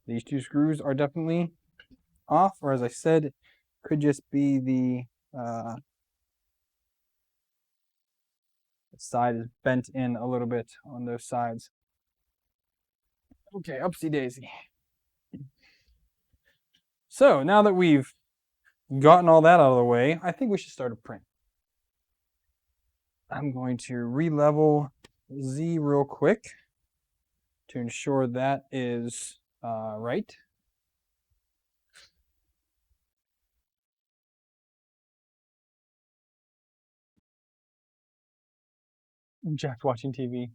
These two screws are definitely off, or as I said, could just be the side is bent in a little bit on those sides. Okay, upsy daisy. So now that we've gotten all that out of the way, I think we should start a print. I'm going to re-level Z real quick to ensure that is right. Jack's watching TV.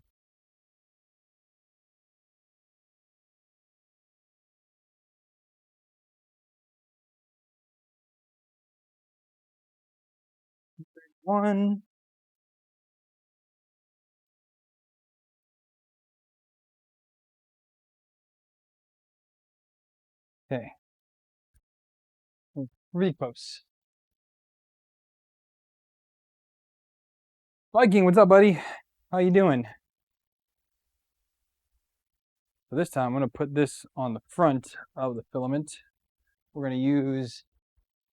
One. Okay. Really close. Viking, what's up, buddy? How you doing? So this time I'm going to put this on the front of the filament. We're going to use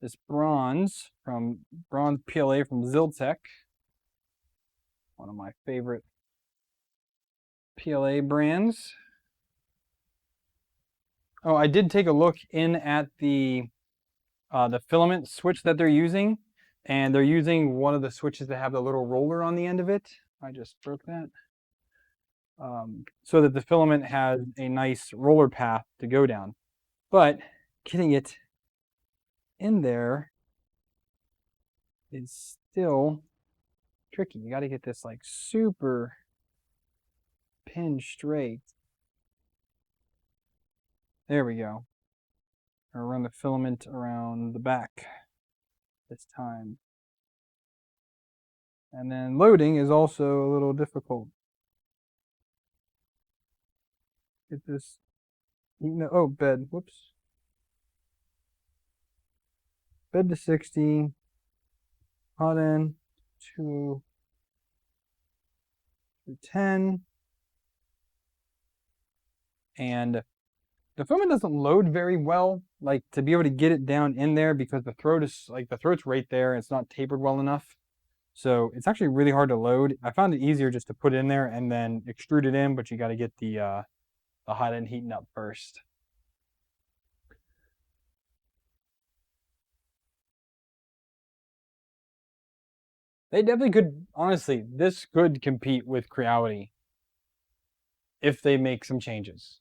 this bronze PLA from Ziltech, one of my favorite PLA brands. Oh, I did take a look in at the filament switch that they're using, and they're using one of the switches that have the little roller on the end of it. I just broke that. So that the filament has a nice roller path to go down. But getting it in there is still tricky. You got to get this like super pin straight. There we go. Or run the filament around the back this time. And then loading is also a little difficult. Get this, oh, bed, whoops. Bed to 60, hot end to 10. And the filament doesn't load very well, like to be able to get it down in there because the throat's right there. It's not tapered well enough. So it's actually really hard to load. I found it easier just to put it in there and then extrude it in, but you got to get the hot end heating up first. They definitely could, honestly, this could compete with Creality if they make some changes.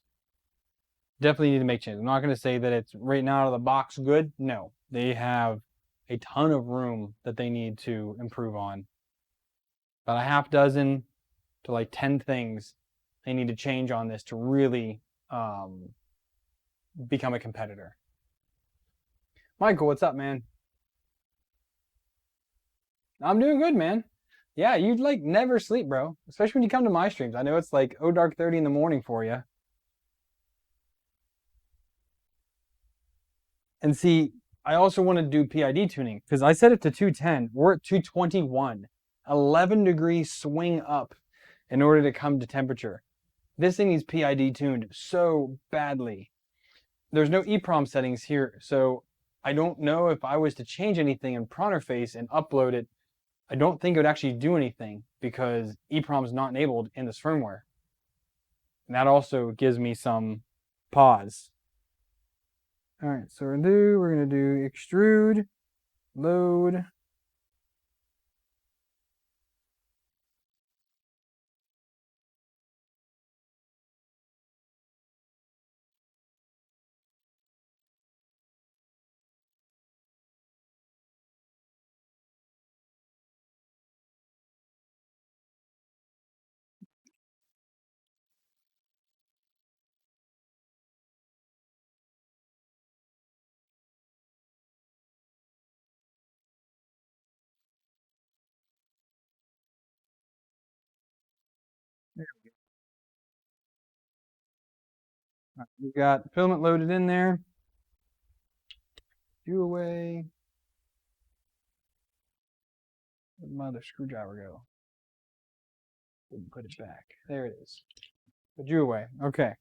Definitely need to make changes. I'm not going to say that it's right now out of the box good. No, they have a ton of room that they need to improve on. About a half dozen to like 10 things they need to change on this to really become a competitor. Michael, what's up, man? I'm doing good, man. Yeah, you like never sleep, bro. Especially when you come to my streams. I know it's like dark 30 in the morning for you. And see, I also want to do PID tuning because I set it to 210. We're at 221. 11 degrees swing up in order to come to temperature. This thing needs PID tuned so badly. There's no EEPROM settings here, so I don't know if I was to change anything in Pronterface and upload it. I don't think it would actually do anything because EEPROM is not enabled in this firmware. And that also gives me some pause. All right, so we're gonna do extrude, load. Right, we've got filament loaded in there. Do away. Where'd my other screwdriver go? Didn't put it back. There it is. Put you away. Okay.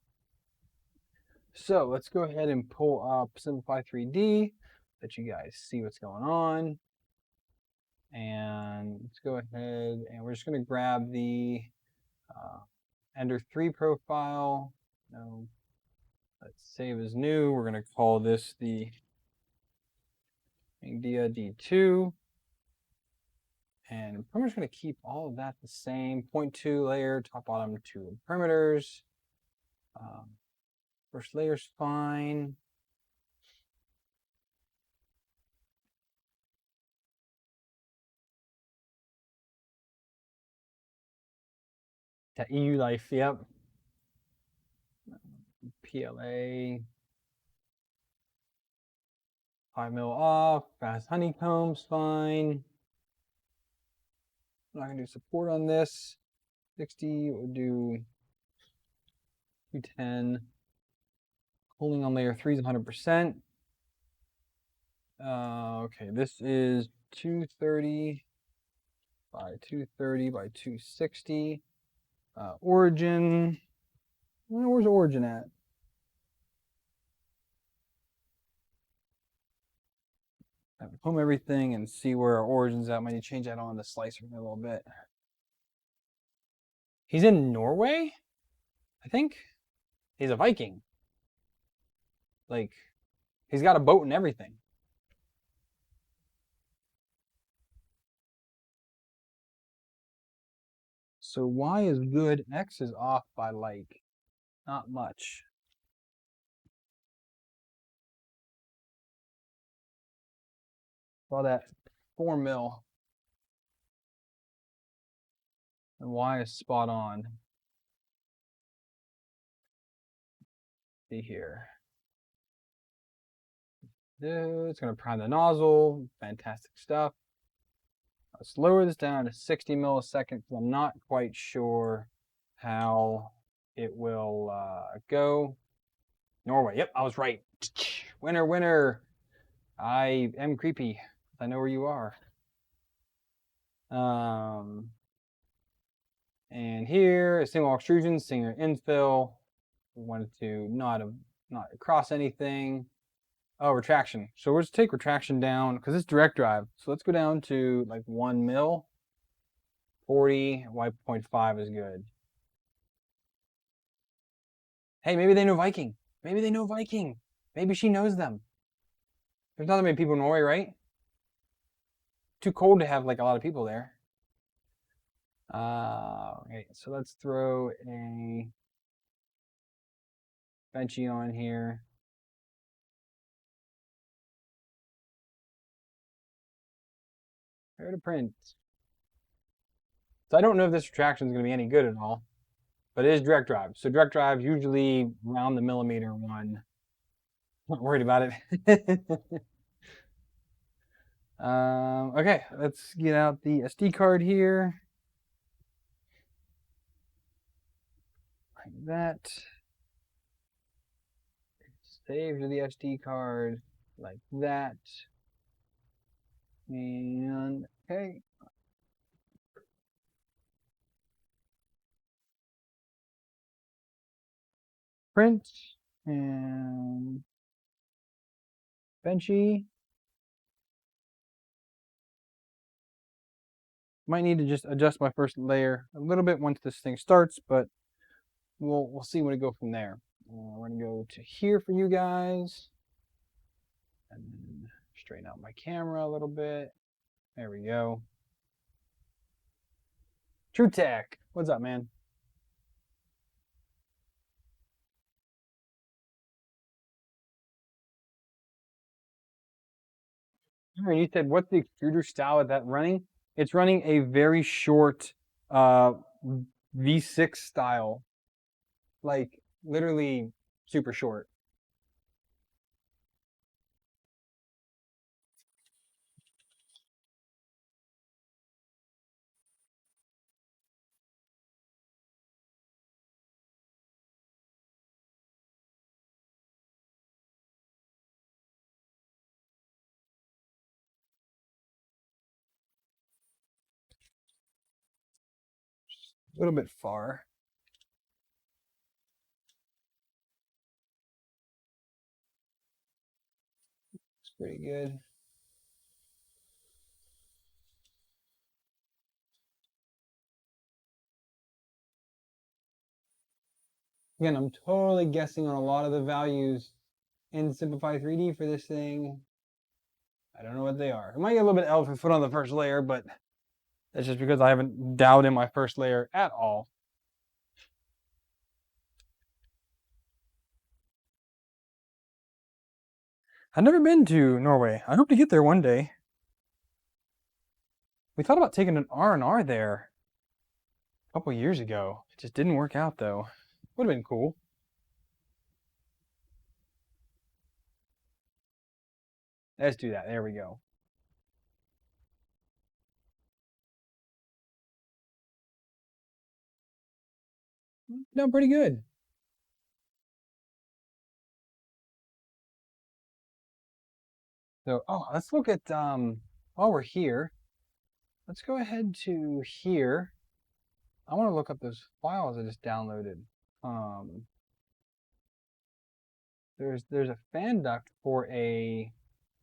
So let's go ahead and pull up Simplify 3D, let you guys see what's going on. And let's go ahead and we're just going to grab the Ender 3 profile. No, let's save as new. We're going to call this the Mingda D2. And I'm pretty much going to keep all of that the same. 0.2 layer, top, bottom, 2 perimeters. First layer's fine. That EU life, yep. PLA. 5 mil off. Fast honeycomb's fine. I'm not going to do support on this. 60, we'll do 210. Cooling on layer 3 is 100%. Okay, this is 230 by 230 by 260. Origin. Where's origin at? Home everything and see where our origin's at. Might need to change that on the slicer a little bit. He's in Norway, I think. He's a Viking. Like, he's got a boat and everything. So Y is good, X is off by like not much. Saw that 4 mil. And Y is spot on. See here. It's going to prime the nozzle. Fantastic stuff. Let's lower this down to 60 milliseconds. I'm not quite sure how it will go. Norway. Yep, I was right. Winner, winner. I am creepy. I know where you are. And here, a single extrusion, single infill. We wanted to not cross anything. Oh, retraction. So we'll just take retraction down because it's direct drive. So let's go down to like 1 mil. 40, Y.5 is good. Hey, maybe they know Viking. Maybe they know Viking. Maybe she knows them. There's not that many people in Norway, right? Too cold to have like a lot of people there. Okay, so let's throw a benchy on here. Where to print? So I don't know if this retraction is going to be any good at all, but it is direct drive. So direct drive usually around the millimeter one. Not worried about it. Okay, let's get out the SD card here. Like that. Save to the SD card like that. And okay. Print and benchy. Might need to just adjust my first layer a little bit once this thing starts, but we'll see when we go from there. We're gonna go to here for you guys, and then straighten out my camera a little bit. There we go. True Tech, what's up, man? And you said, what's the extruder style of that running? It's running a very short V6 style, like literally super short. a little bit far. It's pretty good. Again, I'm totally guessing on a lot of the values in Simplify 3D for this thing. I don't know what they are. It might get a little bit of elephant foot on the first layer, but that's just because I haven't dialed in my first layer at all. I've never been to Norway. I hope to get there one day. We thought about taking an R&R there a couple years ago. It just didn't work out though. Would have been cool. Let's do that. There we go. No, pretty good. So, let's look at while we're here, let's go ahead to here. I want to look up those files I just downloaded. There's a fan duct for a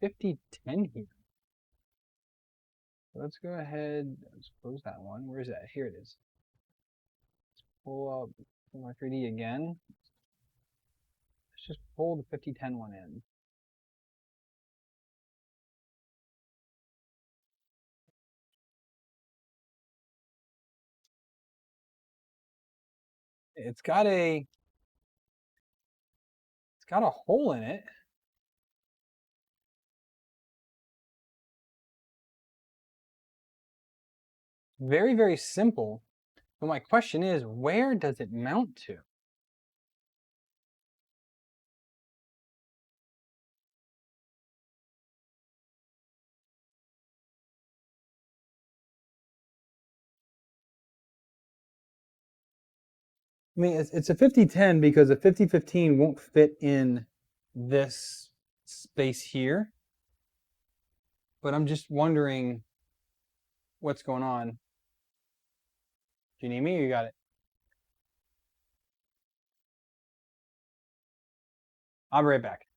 5010 here. So let's go ahead. Let's close that one. Where is that? Here it is. Let's pull up my 3D again. Let's just pull the 5010 one in. It's got a hole in it. Very, very simple. But my question is, where does it mount to? I mean, it's a 5010 because a 5015 won't fit in this space here. But I'm just wondering what's going on. Do you need me or you got it? I'll be right back.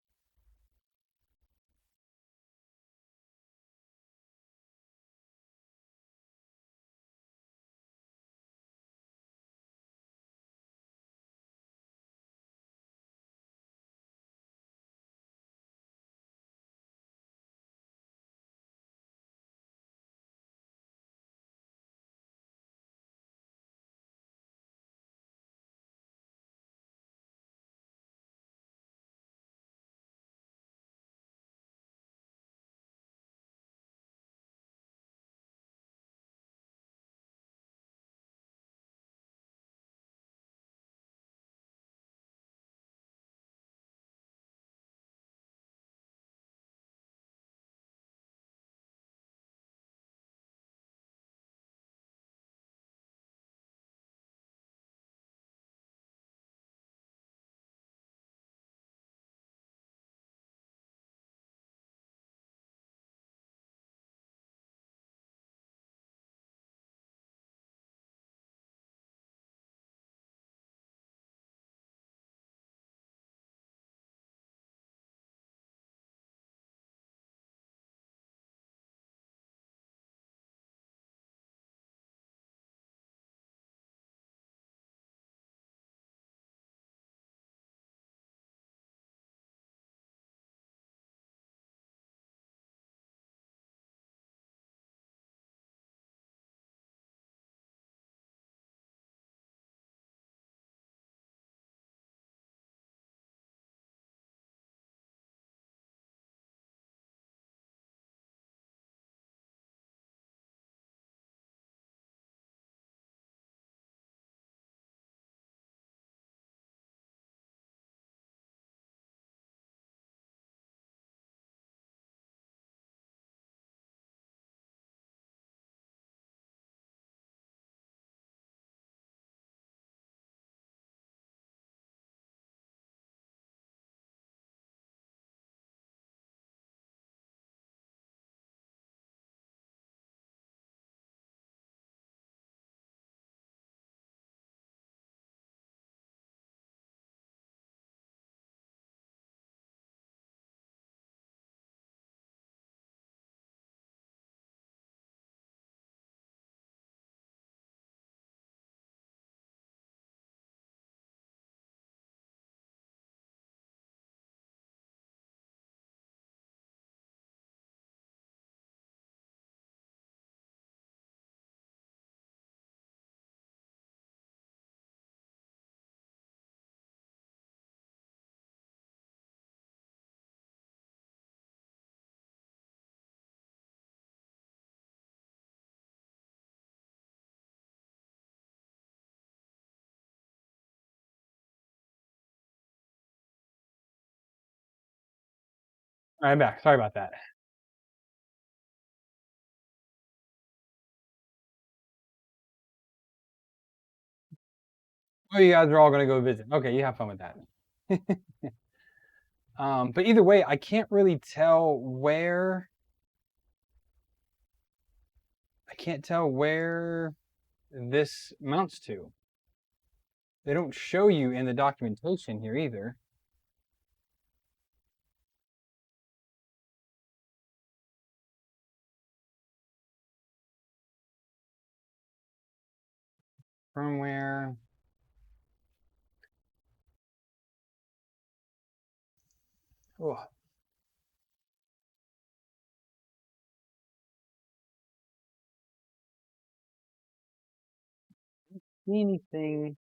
All right, I'm back. Sorry about that. Oh, you guys are all gonna go visit. Okay, you have fun with that. But either way, I can't really tell where. I can't tell where this mounts to. They don't show you in the documentation here either. Firmware. Oh, anything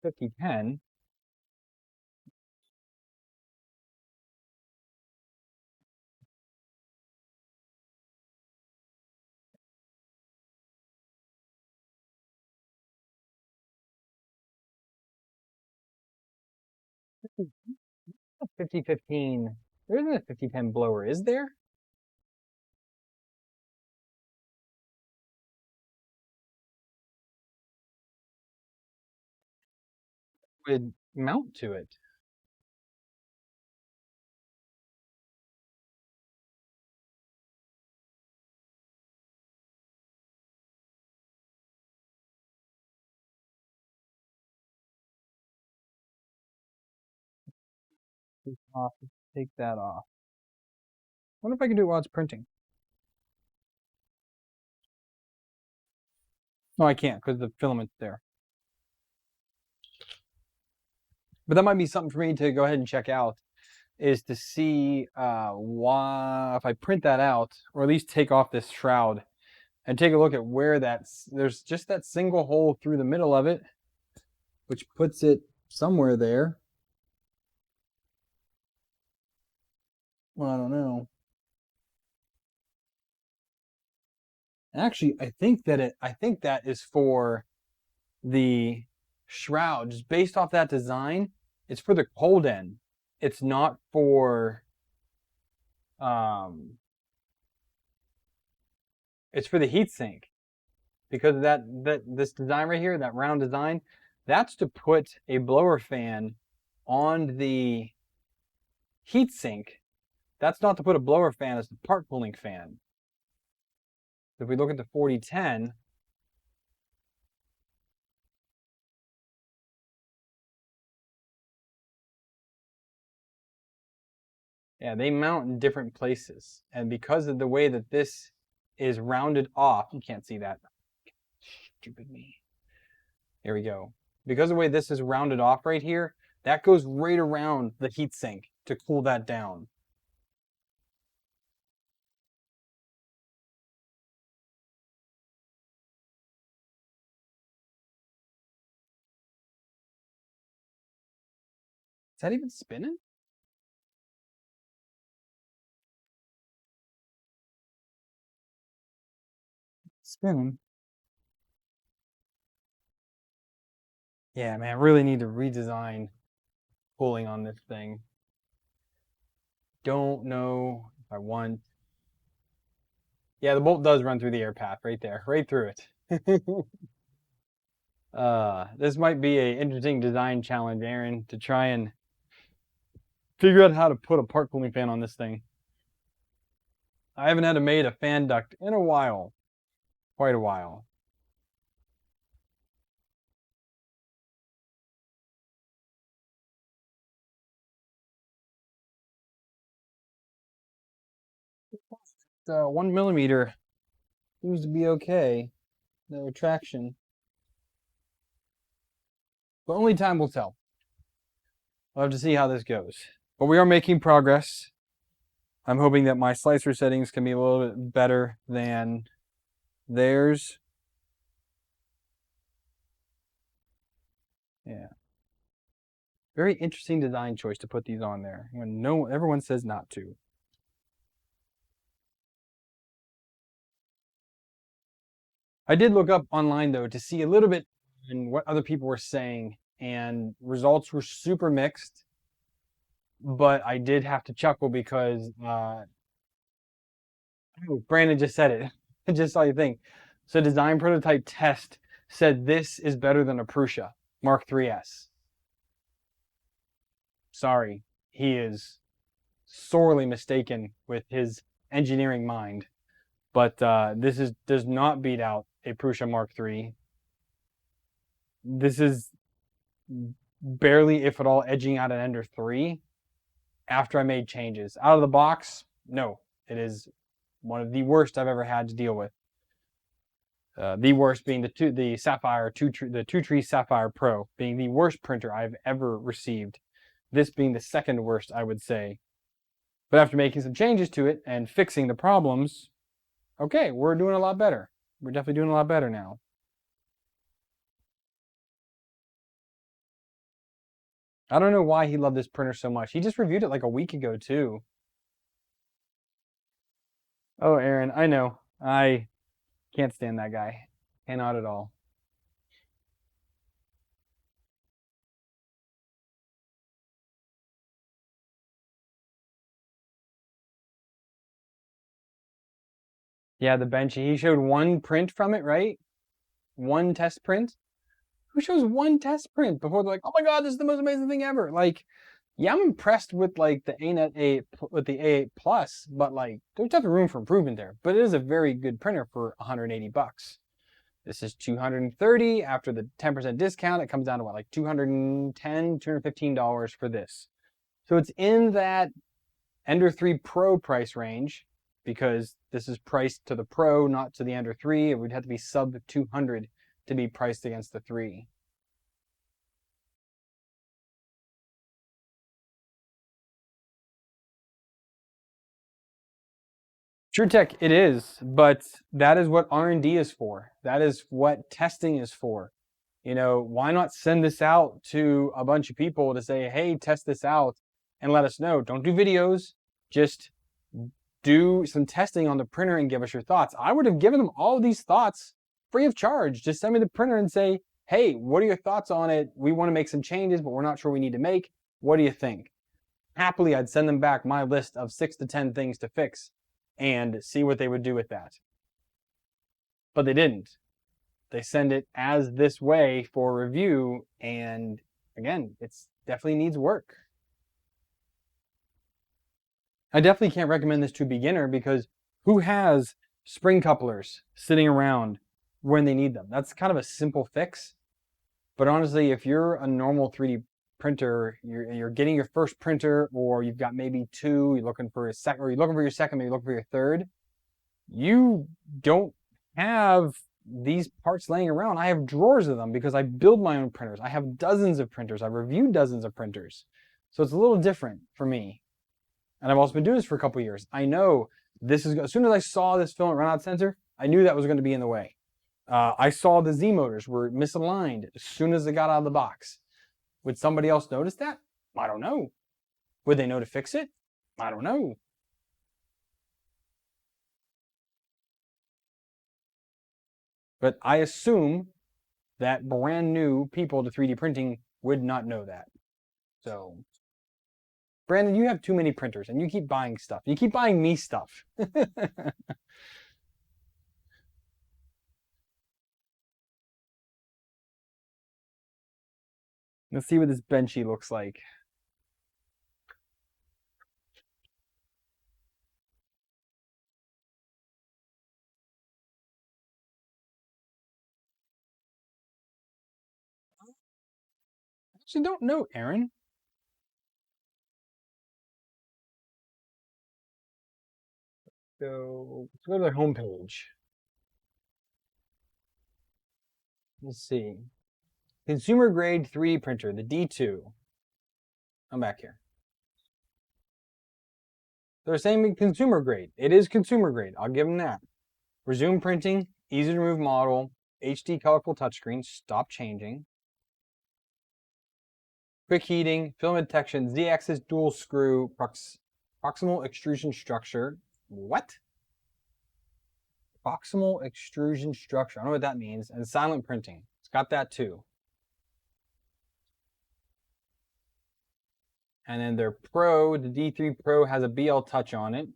5010. 5015. There isn't a 5010 blower, is there? Would mount to it. Off, take that off. Wonder if I can do it while it's printing. No, I can't because the filament's there. But that might be something for me to go ahead and check out, is to see why, if I print that out, or at least take off this shroud and take a look at where there's just that single hole through the middle of it, which puts it somewhere there. Well, I don't know. Actually, I think that is for the shroud. Just based off that design, it's for the cold end. It's not for it's for the heatsink, because of that this design right here, that round design, that's to put a blower fan on the heatsink. That's not to put a blower fan as the part cooling fan. If we look at the 4010, yeah, they mount in different places. And because of the way that this is rounded off, you can't see that. Stupid me. There we go. Because of the way this is rounded off right here, that goes right around the heatsink to cool that down. Is that even spinning? Spinning. Yeah, man, I really need to redesign cooling on this thing. Don't know if I want. Yeah, the bolt does run through the air path right there, right through it. This might be an interesting design challenge, Aaron, to try and figure out how to put a part cooling fan on this thing. I haven't had to made a fan duct in a while, quite a while. The 1mm seems to be okay. No retraction. But only time will tell. We'll have to see how this goes. But we are making progress. I'm hoping that my slicer settings can be a little bit better than theirs. Yeah. Very interesting design choice to put these on there when everyone says not to. I did look up online though to see a little bit and what other people were saying, and results were super mixed. But I did have to chuckle because Brandon just said it. I just saw you think. So design prototype test said this is better than a Prusa Mark 3S. Sorry, he is sorely mistaken with his engineering mind. But this does not beat out a Prusa Mark III. This is barely, if at all, edging out an Ender 3 after I made changes. Out of the box, no. It is one of the worst I've ever had to deal with. The worst being the Sapphire the Two Tree Sapphire Pro being the worst printer I've ever received. This being the second worst, I would say. But after making some changes to it and fixing the problems, okay, we're doing a lot better. We're definitely doing a lot better now. I don't know why he loved this printer so much. He just reviewed it like a week ago, too. Oh, Aaron, I know. I can't stand that guy. Cannot at all. Yeah, the Benchy. He showed one print from it, right? One test print. Who shows one test print before they're like, oh my god, this is the most amazing thing ever? Like, yeah, I'm impressed with like the ANET 8 with the A8 Plus, but like there's definitely room for improvement there. But it is a very good printer for 180 bucks. This is 230 after the 10% discount. It comes down to what, like 210, $215 for this. So it's in that Ender 3 Pro price range because this is priced to the Pro, not to the Ender 3. It would have to be sub 200 to be priced against the 3. TrueTech, it is, but that is what R&D is for. That is what testing is for. You know, why not send this out to a bunch of people to say, hey, test this out and let us know. Don't do videos, just do some testing on the printer and give us your thoughts. I would have given them all of these thoughts free of charge. Just send me the printer and say, hey, what are your thoughts on it? We want to make some changes, but we're not sure we need to make. What do you think? Happily, I'd send them back my list of 6 to 10 things to fix and see what they would do with that. But they didn't. They send it as this way for review, and again, it's definitely needs work. I definitely can't recommend this to a beginner because who has spring couplers sitting around when they need them? That's kind of a simple fix. But honestly, if you're a normal 3D printer, you're getting your first printer, or you've got maybe two, you're looking for a second, or you're looking for your second, maybe you're looking for your third, you don't have these parts laying around. I have drawers of them because I build my own printers. I have dozens of printers. I've reviewed dozens of printers. So it's a little different for me. And I've also been doing this for a couple years. I know this is, as soon as I saw this filament runout sensor, I knew that was going to be in the way. I saw the Z motors were misaligned as soon as it got out of the box. Would somebody else notice that? I don't know. Would they know to fix it? I don't know. But I assume that brand new people to 3D printing would not know that. So, Brandon, you have too many printers and you keep buying stuff. You keep buying me stuff. Let's see what this Benchy looks like. I actually don't know, Aaron. So let's go to their homepage. Let's see. Consumer grade 3D printer, the D2. I'm back here. They're saying consumer grade. It is consumer grade. I'll give them that. Resume printing, easy to remove model, HD colorful touchscreen, stop changing. Quick heating, filament detection, Z-axis dual screw, proximal extrusion structure. What? Proximal extrusion structure. I don't know what that means. And silent printing. got that too. And then their Pro, the D3 Pro has a BL Touch on it.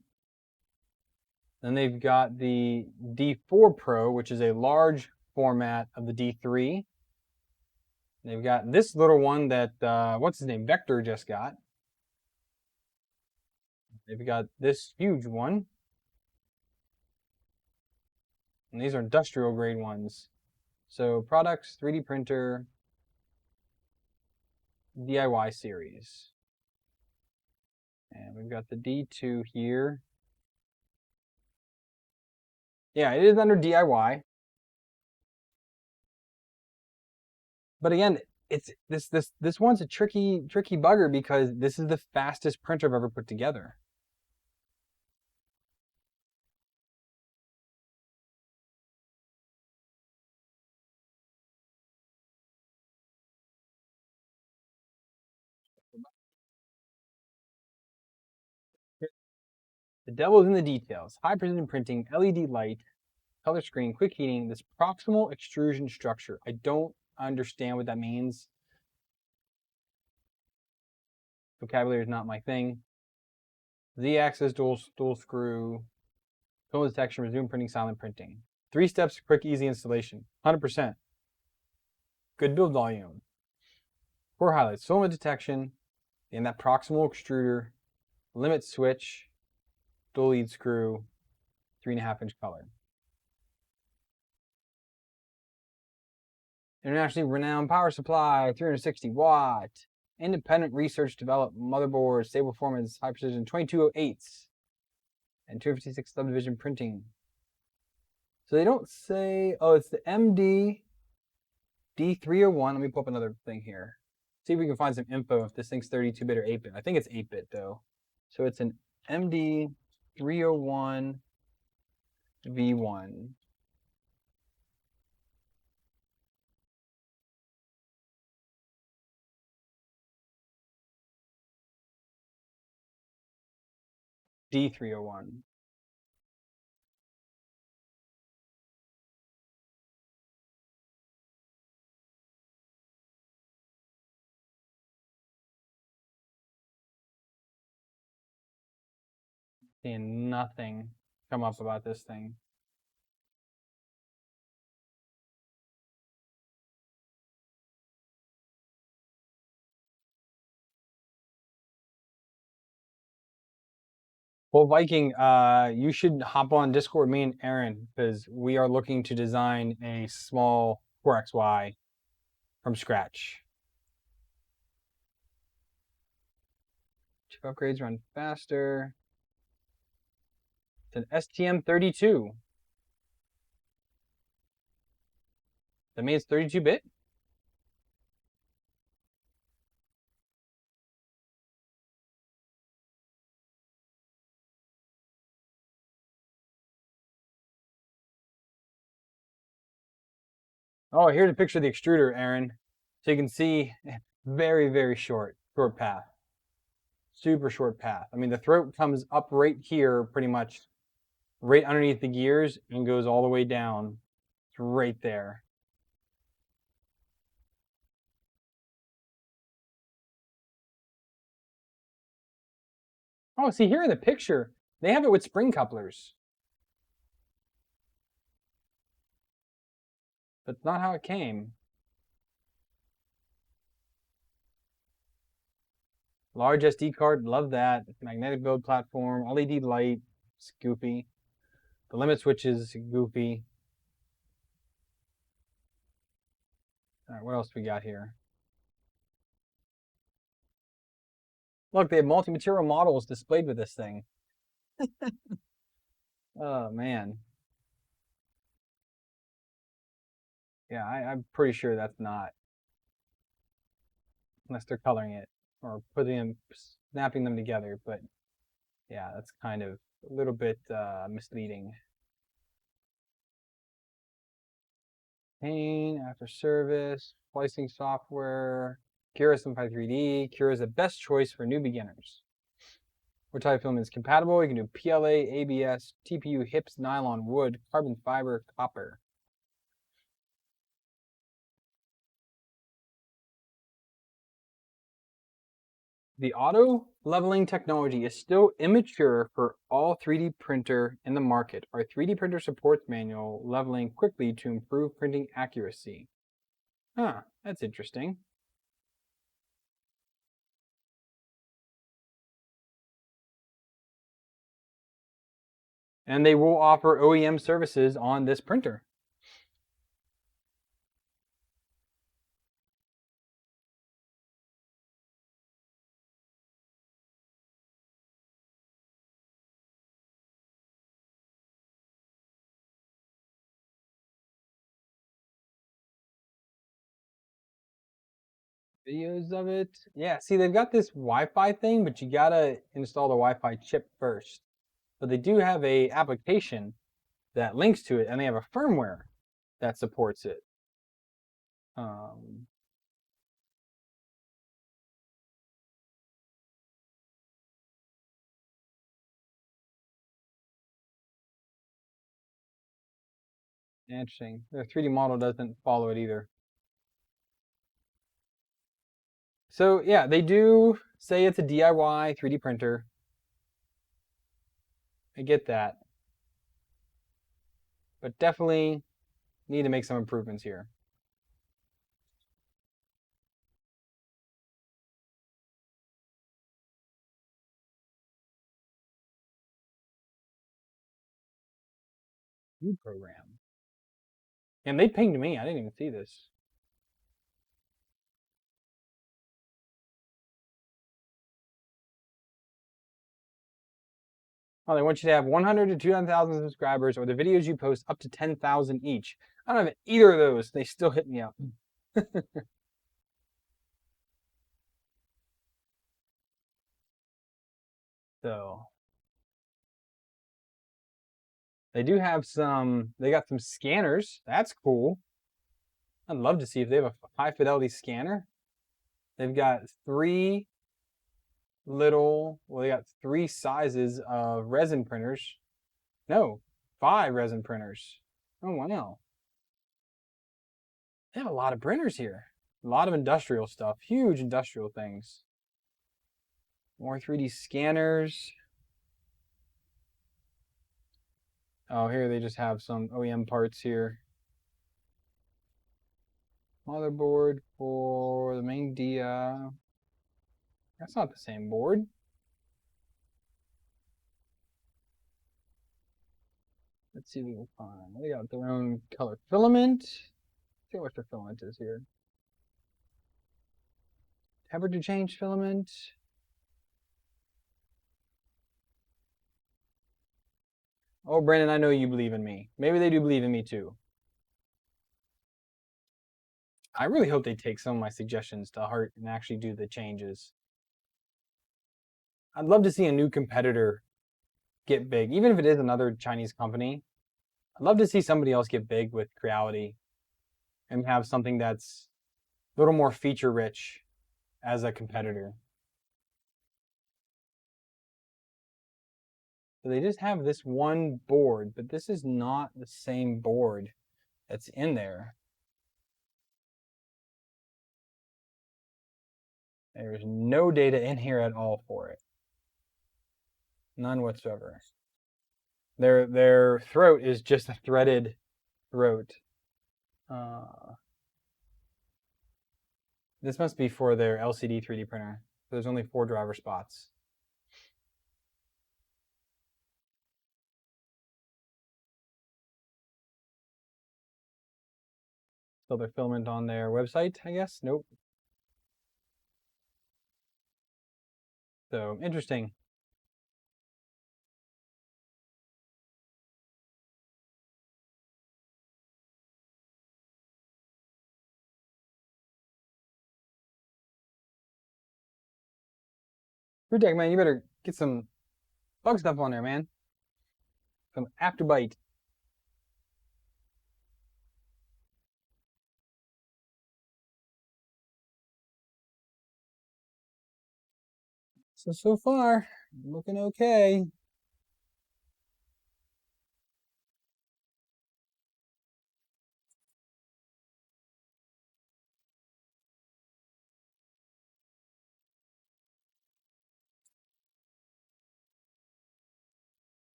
Then they've got the D4 Pro, which is a large format of the D3. They've got this little one that, what's his name, Vector just got. They've got this huge one. And these are industrial grade ones. So products, 3D printer, DIY series. And we've got the D2 here. Yeah, it is under DIY. But again, it's this one's a tricky bugger because this is the fastest printer I've ever put together. The devil's in the details. High precision printing, LED light, color screen, quick heating, this proximal extrusion structure. I don't understand what that means. Vocabulary is not my thing. Z-axis dual screw, film detection, resume printing, silent printing. 3 steps, quick, easy installation. 100%. Good build volume. 4 highlights, filament detection, and that proximal extruder, limit switch, dual lead screw, 3.5-inch color. Internationally renowned power supply, 360 watt. Independent research developed motherboard, stable performance, high precision, 2208s, and 256 subdivision printing. So they don't say, oh, it's the MD D301. Let me pull up another thing here. See if we can find some info if this thing's 32-bit or 8-bit. I think it's 8-bit though. So it's an MD 301 V1. D301. Seeing nothing come up about this thing. Well, Viking, you should hop on Discord with me and Aaron because we are looking to design a small Core XY from scratch. Chip upgrades run faster. It's an STM32. That means 32-bit? Oh, here's a picture of the extruder, Aaron. So you can see very short path. Super short path. I mean, the throat comes up right here, pretty much right underneath the gears and goes all the way down. It's right there. Oh, see here in the picture, they have it with spring couplers. That's not how it came. Large SD card, love that. Magnetic build platform, LED light, it's goofy. The limit switch is goofy. All right, what else we got here? Look, they have multi-material models displayed with this thing. Oh, man. Yeah, I'm pretty sure that's not. Unless they're coloring it or putting them, snapping them together. But yeah, that's kind of a little bit misleading. Pain, after service, splicing software, Cura Simplify 3D. Cura is the best choice for new beginners. What type of film is compatible? You can do PLA, ABS, TPU, HIPS, nylon, wood, carbon fiber, copper. The auto leveling technology is still immature for all 3D printer in the market. Our 3D printer supports manual leveling quickly to improve printing accuracy. Huh, that's interesting. And they will offer OEM services on this printer. Videos of it. Yeah, see, they've got this Wi-Fi thing, but you gotta install the Wi-Fi chip first. But they do have a application that links to it, and they have a firmware that supports it. Um, Interesting. Their 3D model doesn't follow it either. So yeah, they do say it's a DIY 3D printer. I get that. But definitely need to make some improvements here. New program. And they pinged me. I didn't even see this. Oh, they want you to have 100 to 200,000 subscribers, or the videos you post up to 10,000 each. I don't have either of those. They still hit me up. So they do have some. They got some scanners. That's cool. I'd love to see if they have a high fidelity scanner. They've got three they got three sizes of resin printers. No, 5 resin printers. Oh, wow. They have a lot of printers here. A lot of industrial stuff, huge industrial things. More 3D scanners. Oh, here they just have some OEM parts here. Motherboard for the Mingda. That's not the same board. Let's see if we can find. They got their own color filament. Let's see what their filament is here. Temperature change filament. Oh, Brandon, I know you believe in me. Maybe they do believe in me too. I really hope they take some of my suggestions to heart and actually do the changes. I'd love to see a new competitor get big, even if it is another Chinese company. I'd love to see somebody else get big with Creality and have something that's a little more feature rich as a competitor. So they just have this one board, but this is not the same board that's in there. There's no data in here at all for it. None whatsoever. Their throat is just a threaded throat. This must be for their LCD 3D printer. There's only 4 driver spots. Still their filament on their website, I guess? Nope. So interesting. Protect, man, you better get some bug stuff on there, man. Some afterbite. So far, looking okay.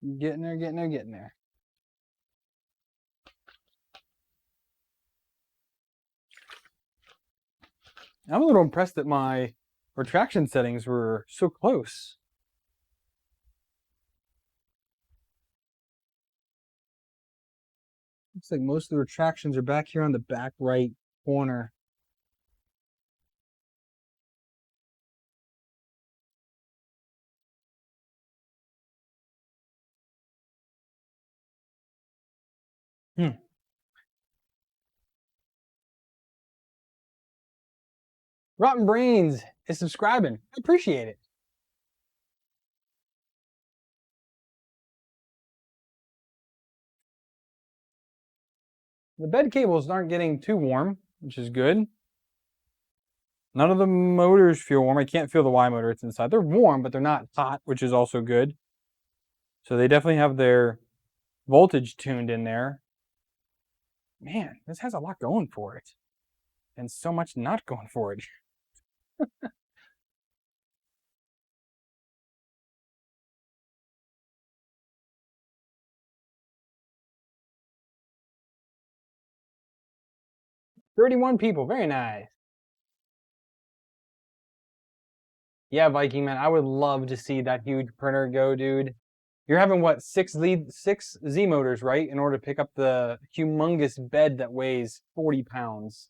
Getting there, getting there, getting there. I'm a little impressed that my retraction settings were so close. Looks like most of the retractions are back here on the back right corner. Rotten Brains is subscribing. I appreciate it. The bed cables aren't getting too warm, which is good. None of the motors feel warm. I can't feel the Y motor. It's inside. They're warm, but they're not hot, which is also good. So they definitely have their voltage tuned in there. Man, this has a lot going for it. And so much not going for it. $31 people. Very nice. Yeah, Viking man, I would love to see that huge printer go, dude. You're having what, six Z motors, right? In order to pick up the humongous bed that weighs 40 pounds.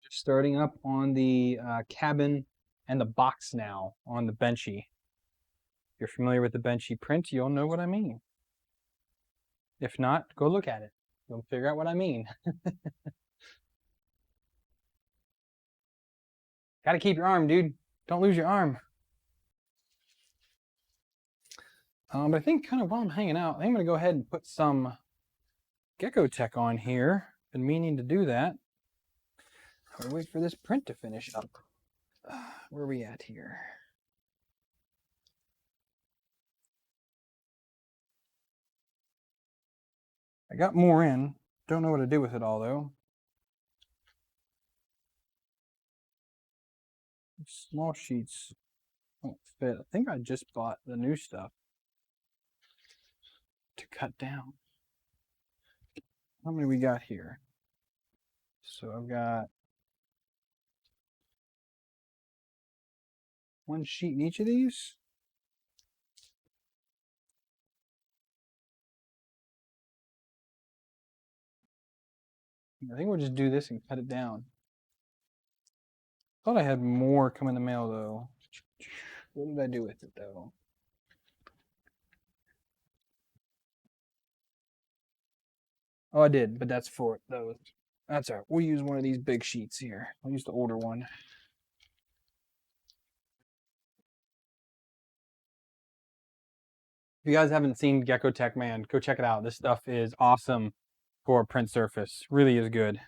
Just starting up on the cabin and the box now on the Benchy. If you're familiar with the Benchy print, you'll know what I mean. If not, go look at it. You'll figure out what I mean. Gotta keep your arm, dude. Don't lose your arm. But I think kind of while I'm hanging out, I think I'm gonna go ahead and put some Gecko Tech on here. Been meaning to do that. I'll wait for this print to finish up. Where are we at here? I got more in. Don't know what to do with it all though. Small sheets won't fit. I think I just bought the new stuff to cut down. How many we got here? So I've got one sheet in each of these. I think we'll just do this and cut it down. Thought I had more come in the mail though. What did I do with it though? Oh, I did, but that's for those. That's all right. We'll use one of these big sheets here. I'll use the older one. If you guys haven't seen Gecko Tech, man, go check it out. This stuff is awesome for a print surface. Really is good.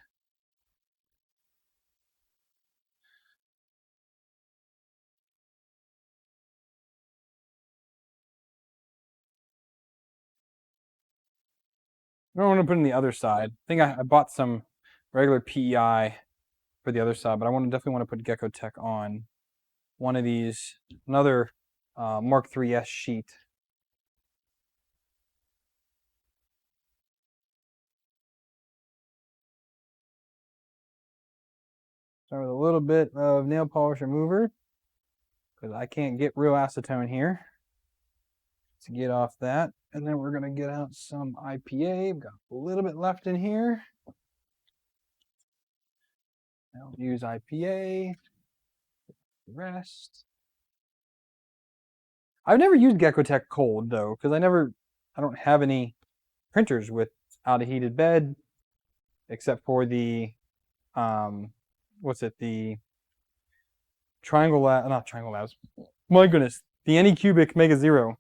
I don't want to put in the other side. I think I bought some regular PEI for the other side, but I definitely want to put Gecko Tech on one of these, another Mark III's sheet. Start with a little bit of nail polish remover because I can't get real acetone here to get off that. And then we're going to get out some IPA. We've got a little bit left in here. I'll use IPA. The rest. I've never used Gecko Tech cold though, because I don't have any printers without a heated bed, except for the what's it, the not Triangle Labs. My goodness, the Anycubic Mega Zero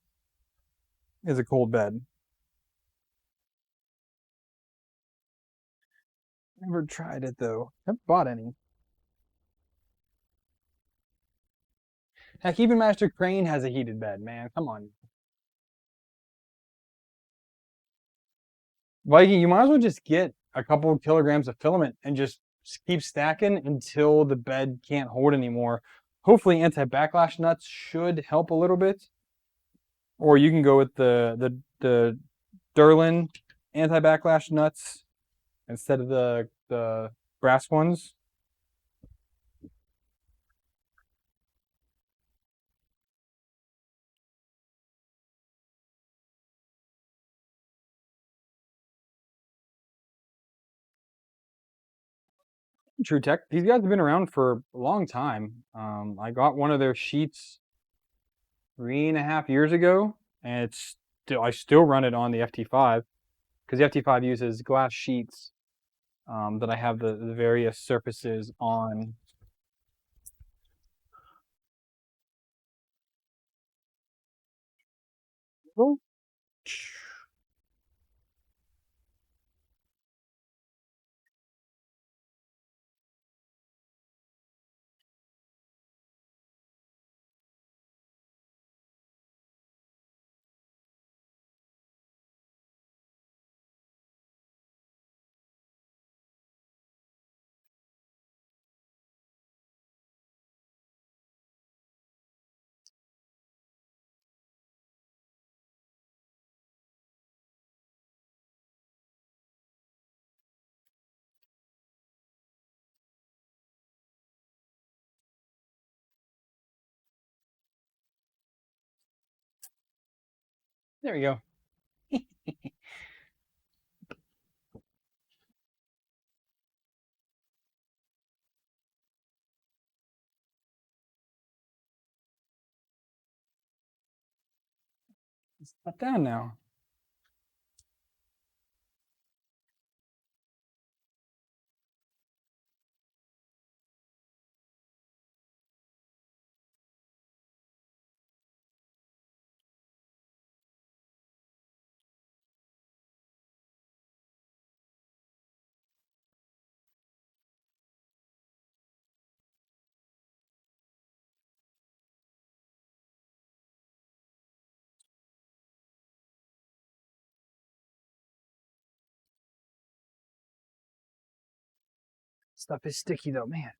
is a cold bed. Never tried it though. Never bought any. Heck, even Master Crane has a heated bed, man. Come on. Viking, you might as well just get a couple of kilograms of filament and just keep stacking until the bed can't hold anymore. Hopefully anti-backlash nuts should help a little bit. Or you can go with the Durlin anti-backlash nuts instead of the brass ones. True Tech. These guys have been around for a long time. I got one of their sheets 3.5 years ago, and I still run it on the FT5 because the FT5 uses glass sheets that I have the various surfaces on. Oh. There we go. It's not down now. Stuff is sticky though, man.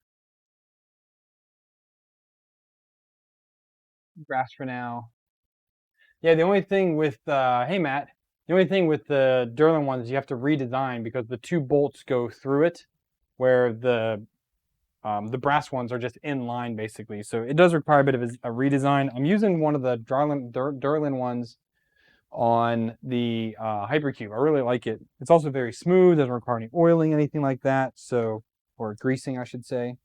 Grass for now. Yeah, the only thing with hey Matt, the only thing with the Durlin ones you have to redesign because the two bolts go through it, where the brass ones are just in line basically. So it does require a bit of a redesign. I'm using one of the Durlin ones on the Hypercube. I really like it. It's also very smooth, doesn't require any oiling, anything like that. So, or greasing, I should say.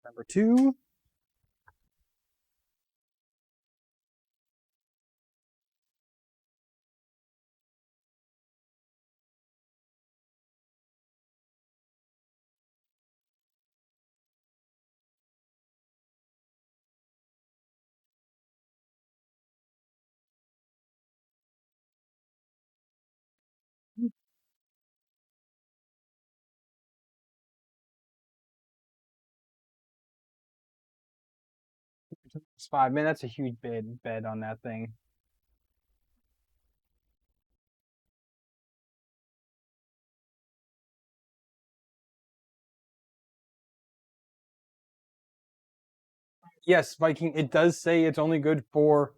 Number two. It's 5 minutes. That's a huge bed on that thing. Yes, Viking. It does say it's only good for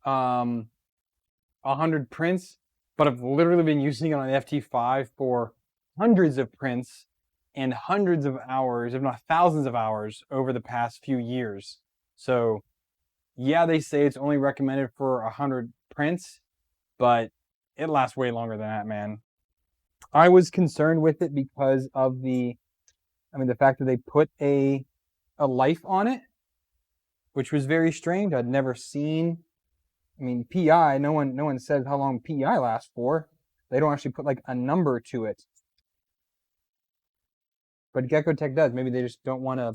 100 prints, but I've literally been using it on the FT5 for hundreds of prints and hundreds of hours, if not thousands of hours, over the past few years. So, yeah, they say it's only recommended for 100 prints, but it lasts way longer than that, man. I was concerned with it because of the fact that they put a life on it, which was very strange. I'd never seen. PI. No one says how long PI lasts for. They don't actually put like a number to it. But Gecko Tech does. Maybe they just don't want to,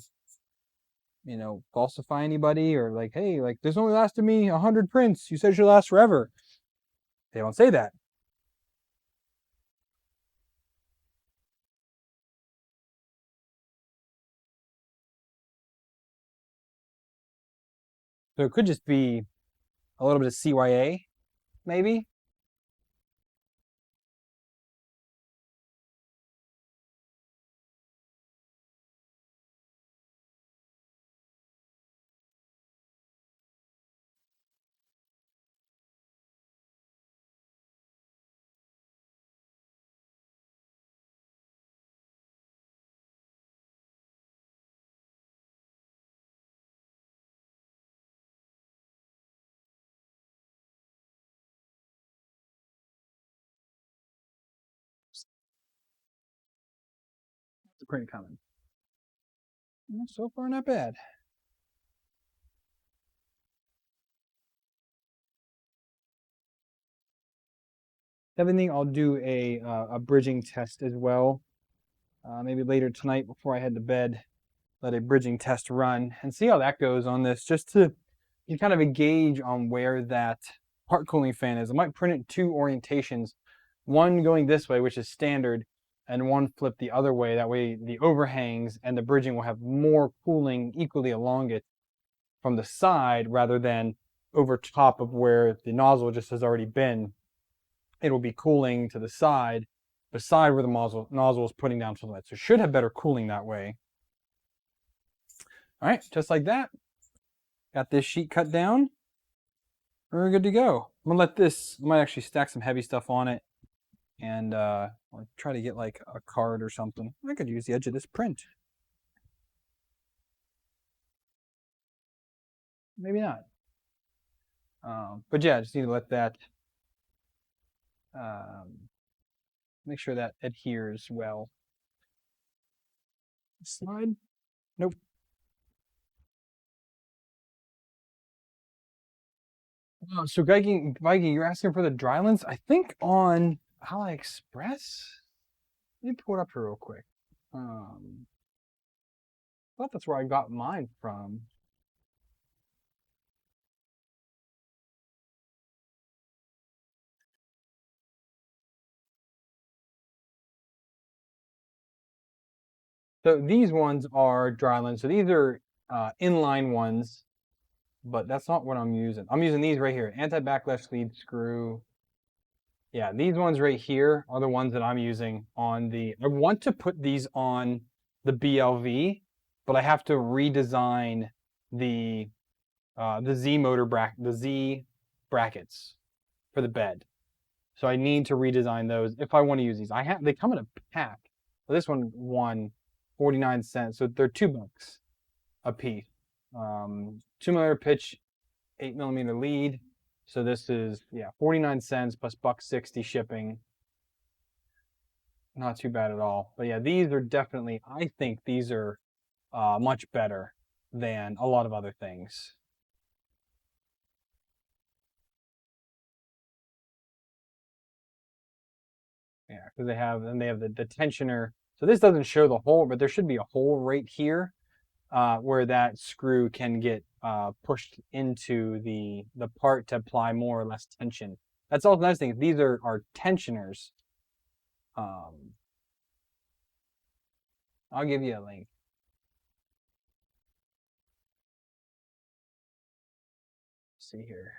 you know, falsify anybody, or like, hey, like this only lasted me 100 prints. You said it should last forever. They don't say that. So it could just be a little bit of CYA, maybe. It's pretty common. So far, not bad. Everything, I'll do a bridging test as well. Maybe later tonight before I head to bed, let a bridging test run and see how that goes on this, just to get kind of a gauge on where that part cooling fan is. I might print it 2 orientations, one going this way, which is standard, and one flip the other way. That way the overhangs and the bridging will have more cooling equally along it from the side rather than over top of where the nozzle just has already been. It will be cooling to the side, beside where the nozzle is putting down filament. So it should have better cooling that way. All right, just like that. Got this sheet cut down. We're good to go. I'm gonna let this, I might actually stack some heavy stuff on it, and I'll try to get like a card or something. I could use the edge of this print. Maybe not. But yeah, I just need to let that, make sure that adheres well. Slide? Nope. So Viking, you're asking for the Drylands? I think on AliExpress? Let me pull it up here real quick. I thought that's where I got mine from. So these ones are Drylands. So these are inline ones, but that's not what I'm using. I'm using these right here. Anti-backlash lead screw. Yeah, these ones right here are the ones that I'm using on the, I want to put these on the BLV, but I have to redesign the Z motor bracket, the Z brackets for the bed. So I need to redesign those if I want to use these. They come in a pack. Well, this one won 49 cents, so they're $2 a piece. 2 millimeter pitch, 8 millimeter lead. So this is 49 cents plus $1.60 shipping. Not too bad at all. But yeah, these are definitely, I think these are much better than a lot of other things. Yeah, because they have the tensioner. So this doesn't show the hole, but there should be a hole right here where that screw can get pushed into the part to apply more or less tension. That's also the nice thing. These are tensioners. I'll give you a link. Let's see here.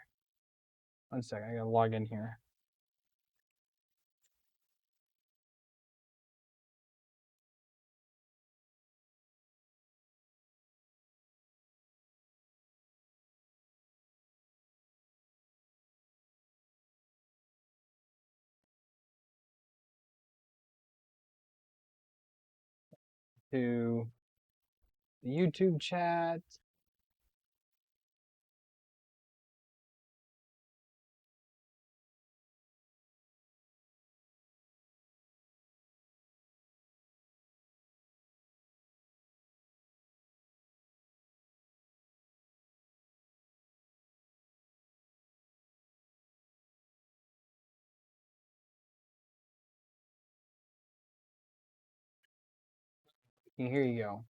One second, I gotta log in here. To the YouTube chat. Here you go.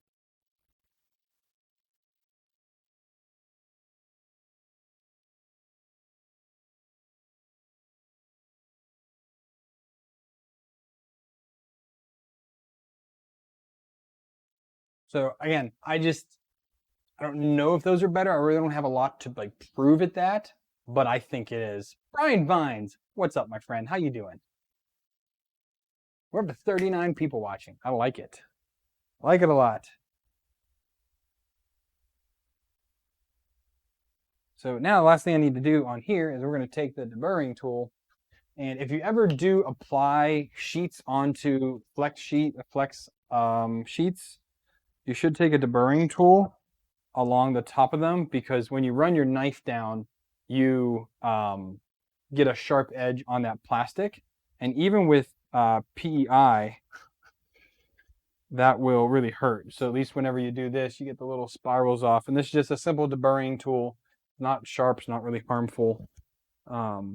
So again, I don't know if those are better. I really don't have a lot to like prove it that, but I think it is. Brian Vines, what's up, my friend? How you doing? We're up to 39 people watching. I like it. I like it a lot. So now the last thing I need to do on here is we're going to take the deburring tool. And if you ever do apply sheets onto flex sheets, you should take a deburring tool along the top of them, because when you run your knife down, you get a sharp edge on that plastic. And even with PEI, that will really hurt. So at least whenever you do this, you get the little spirals off. And this is just a simple deburring tool, not sharp, it's not really harmful. But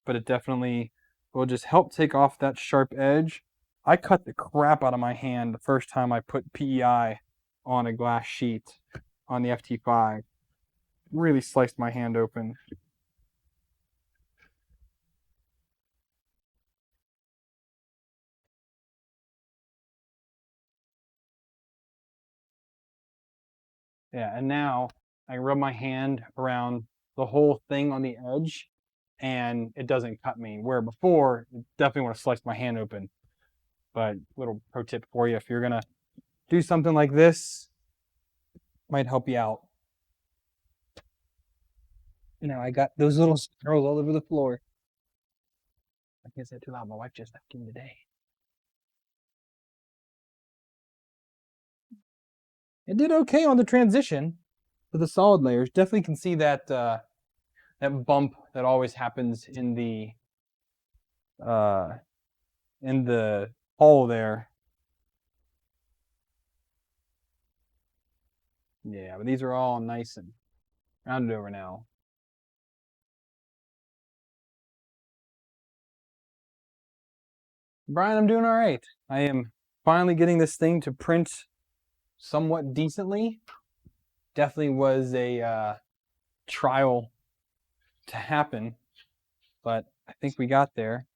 it definitely will just help take off that sharp edge. I cut the crap out of my hand the first time I put PEI on a glass sheet on the FT5. Really sliced my hand open. Yeah, and now I rub my hand around the whole thing on the edge and it doesn't cut me. Where before, it definitely would have sliced my hand open. But little pro tip for you, if you're gonna do something like this, might help you out. Now I got those little spirals all over the floor. I can't say it too loud. My wife just left me today. It did okay on the transition to the solid layers. Definitely can see that that bump that always happens in the hole there. Yeah, but these are all nice and rounded over now. Brian, I'm doing all right. I am finally getting this thing to print somewhat decently. Definitely was a trial to happen, but I think we got there.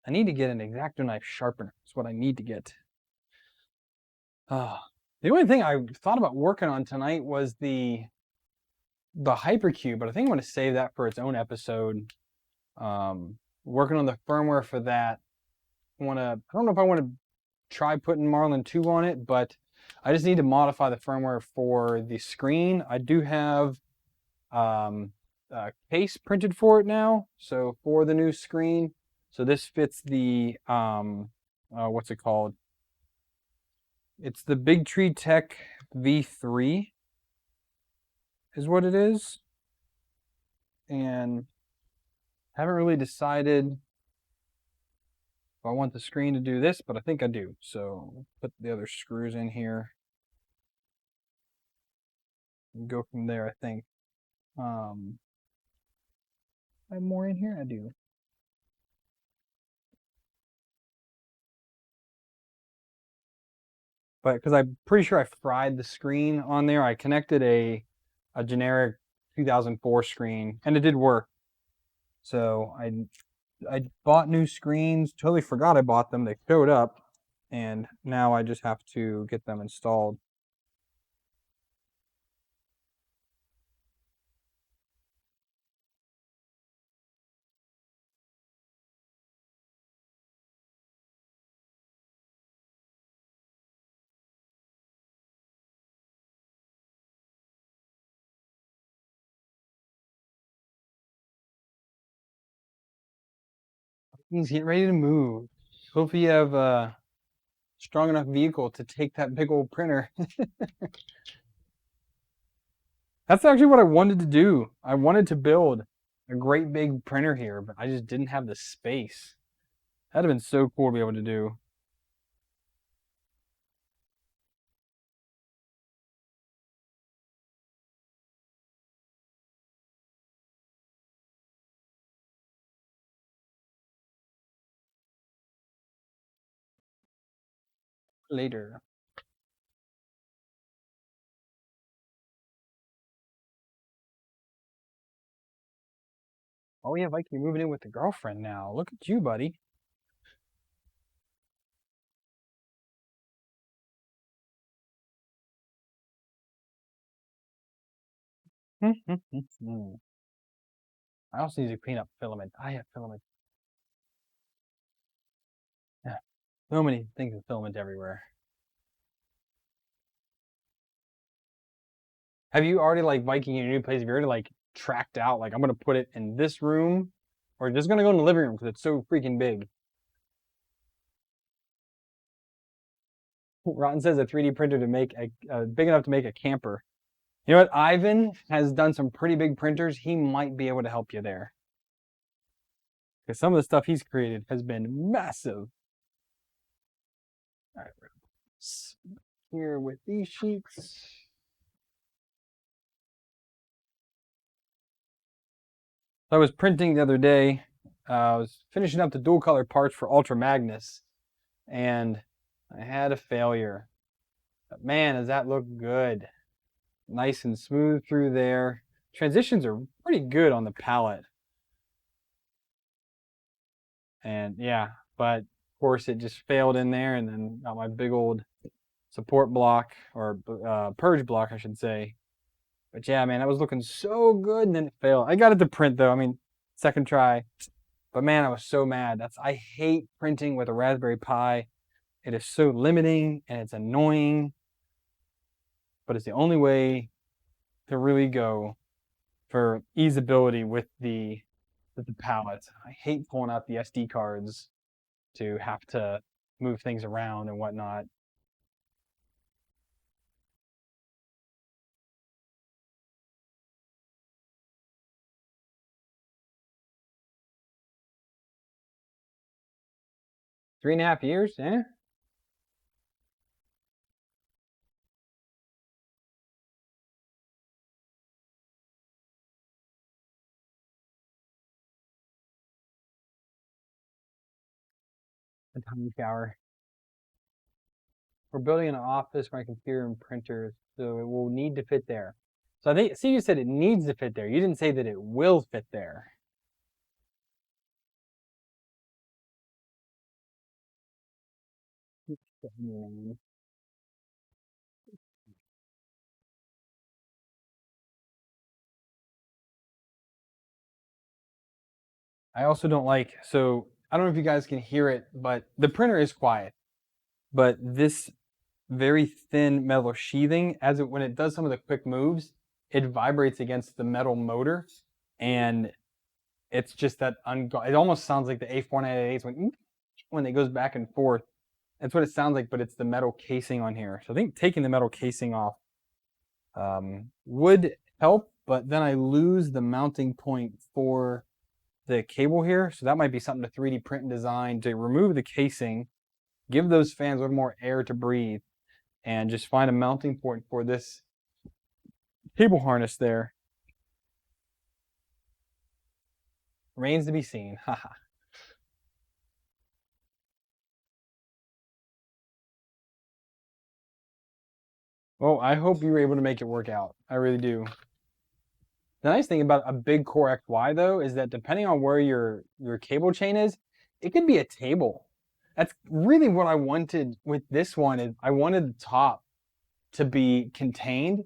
I need to get an X-Acto knife sharpener. That's what I need to get. The only thing I thought about working on tonight was the hypercube, but I think I'm going to save that for its own episode. Working on the firmware for that. I don't know if I want to try putting Marlin 2 on it, but I just need to modify the firmware for the screen. I do have a case printed for it now, so for the new screen. So this fits the what's it called? It's the Big Tree Tech V3 is what it is. And haven't really decided if I want the screen to do this, but I think I do. So put the other screws in here and go from there, I think. I have more in here? I do. But because I'm pretty sure I fried the screen on there, I connected a generic 2004 screen, and it did work. So I bought new screens, totally forgot I bought them. They showed up, and now I just have to get them installed. He's getting ready to move. Hopefully you have a strong enough vehicle to take that big old printer. That's actually what I wanted to do. I wanted to build a great big printer here, but I just didn't have the space. That'd have been so cool to be able to do. later. Oh yeah, Mike, you're moving in with the girlfriend now. Look at you, buddy. I also need to clean up Filament. I have Filament. Yeah, so many things with Filament everywhere. Have you already like Viking in your new place? Have you already like tracked out like I'm gonna put it in this room, or just gonna go in the living room because it's so freaking big? Rotten says a 3D printer to make a big enough to make a camper. You know what? Ivan has done some pretty big printers. He might be able to help you there because some of the stuff he's created has been massive. All right, here with these sheets. I was printing the other day. I was finishing up the dual color parts for Ultra Magnus, and I had a failure. But man, does that look good. Nice and smooth through there. Transitions are pretty good on the palette. And yeah, but of course it just failed in there, and then got my big old support block, or purge block, I should say. But yeah, man, that was looking so good, and then it failed. I got it to print though. I mean, second try. But man, I was so mad. I hate printing with a Raspberry Pi. It is so limiting and it's annoying. But it's the only way to really go for easeability with the palette. I hate pulling out the SD cards to have to move things around and whatnot. Three and a half years, eh? A tiny shower. We're building an office for my computer and printers, so it will need to fit there. So I think, see, you said it needs to fit there. You didn't say that it will fit there. I also don't like, so I don't know if you guys can hear it, but the printer is quiet. But this very thin metal sheathing, when it does some of the quick moves, it vibrates against the metal motor, and it's just that it almost sounds like the A498s when it goes back and forth. That's what it sounds like, but it's the metal casing on here. So I think taking the metal casing off would help, but then I lose the mounting point for the cable here. So that might be something to 3D print and design to remove the casing, give those fans a little more air to breathe, and just find a mounting point for this cable harness there. Remains to be seen. Haha. Well, I hope you were able to make it work out. I really do. The nice thing about a big Core XY though is that depending on where your cable chain is, it could be a table. That's really what I wanted with this one. Is I wanted the top to be contained,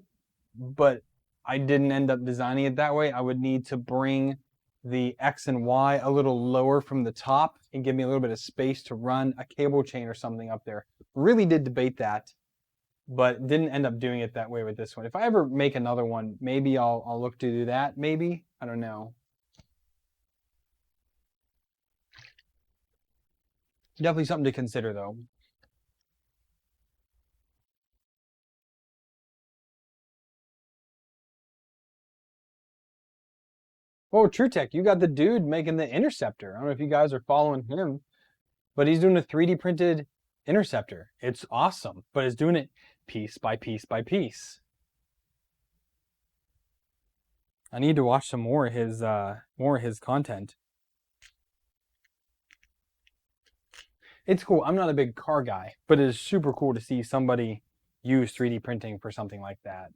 but I didn't end up designing it that way. I would need to bring the X and Y a little lower from the top and give me a little bit of space to run a cable chain or something up there. Really did debate that, but didn't end up doing it that way with this one. If I ever make another one, maybe I'll look to do that. Maybe, I don't know. Definitely something to consider though. Well, TrueTech, you got the dude making the interceptor. I don't know if you guys are following him, but he's doing a 3D printed interceptor. It's awesome, but it's doing it piece by piece by piece. I need to watch some more of his content. It's cool. I'm not a big car guy, but it is super cool to see somebody use 3D printing for something like that.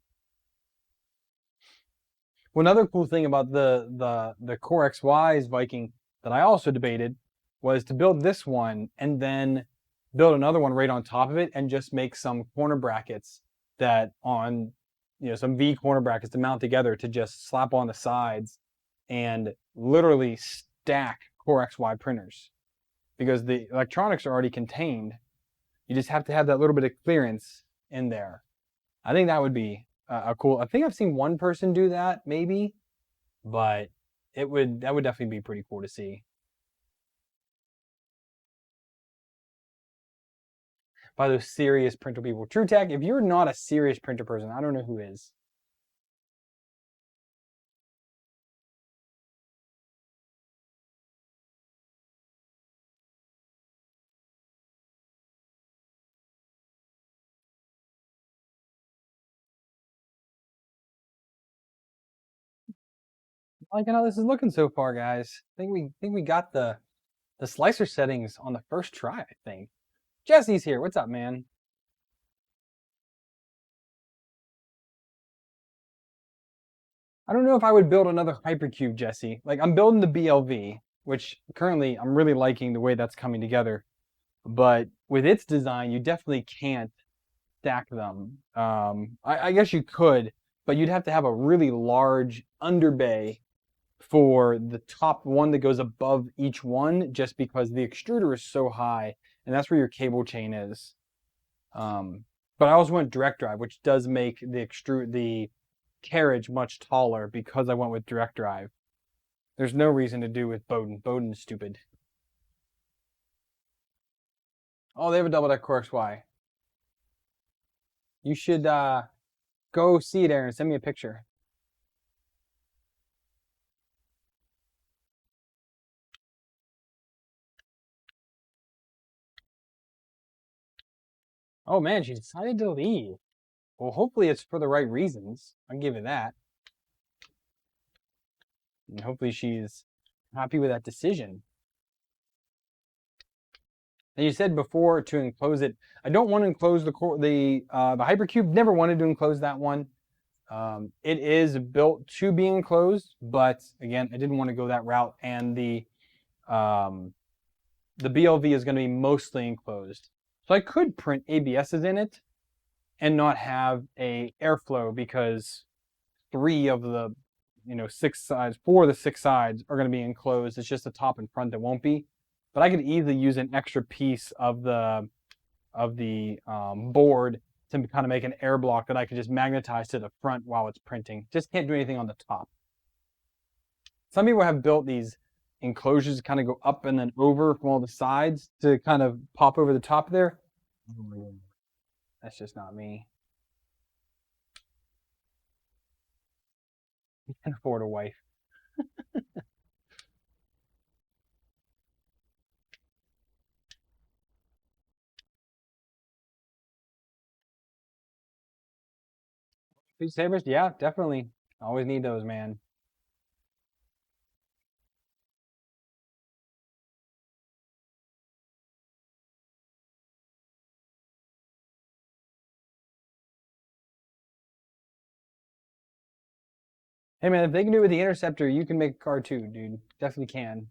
Well, another cool thing about the Core XY's Viking that I also debated was to build this one and then build another one right on top of it and just make some corner brackets that on, some V corner brackets to mount together to just slap on the sides and literally stack Core XY printers because the electronics are already contained. You just have to have that little bit of clearance in there. I think that would be a cool. I think I've seen one person do that, maybe, but that would definitely be pretty cool to see. By those serious printer people, True Tech. If you're not a serious printer person, I don't know who is. I like how this is looking so far, guys. I think we got the slicer settings on the first try. I think Jesse's here. What's up, man? I don't know if I would build another hypercube, Jesse. Like I'm building the BLV, which currently I'm really liking the way that's coming together. But with its design, you definitely can't stack them. I guess you could, but you'd have to have a really large underbay for the top one that goes above each one, just because the extruder is so high, and that's where your cable chain is. But I also went direct drive, which does make the carriage much taller because I went with direct drive. There's no reason to do with Bowden. Bowden's stupid. Oh, they have a double deck Core XY. You should go see it, Aaron. Send me a picture. Oh man, she decided to leave. Well, hopefully it's for the right reasons. I'll give it that. And hopefully she's happy with that decision. And you said before to enclose it. I don't want to enclose the hypercube. Never wanted to enclose that one. It is built to be enclosed, but again, I didn't want to go that route. And the BLV is going to be mostly enclosed, so I could print ABSs in it and not have a airflow because three of the 6 sides, four of the 6 sides are going to be enclosed. It's just the top and front that won't be. But I could easily use an extra piece of the board to kind of make an air block that I could just magnetize to the front while it's printing. Just can't do anything on the top. Some people have built these enclosures to kind of go up and then over from all the sides to kind of pop over the top there. That's just not me. You can afford a wife. Speed sabers, yeah, definitely. Always need those, man. Hey man, if they can do it with the interceptor, you can make a car too, dude. Definitely can.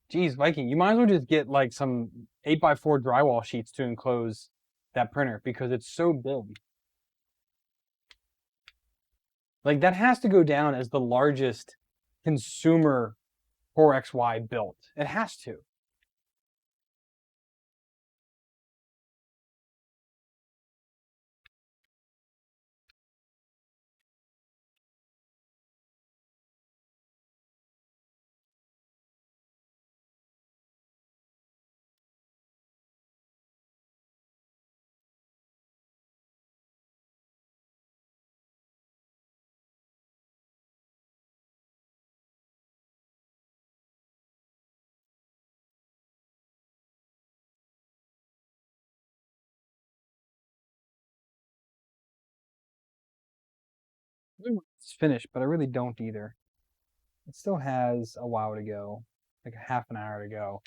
Geez, Viking, you might as well just get like some 8x4 drywall sheets to enclose that printer because it's so big. Like that has to go down as the largest consumer Core XY built. It has to. It's finished, but I really don't either. it still has a while to go, like a half an hour to go.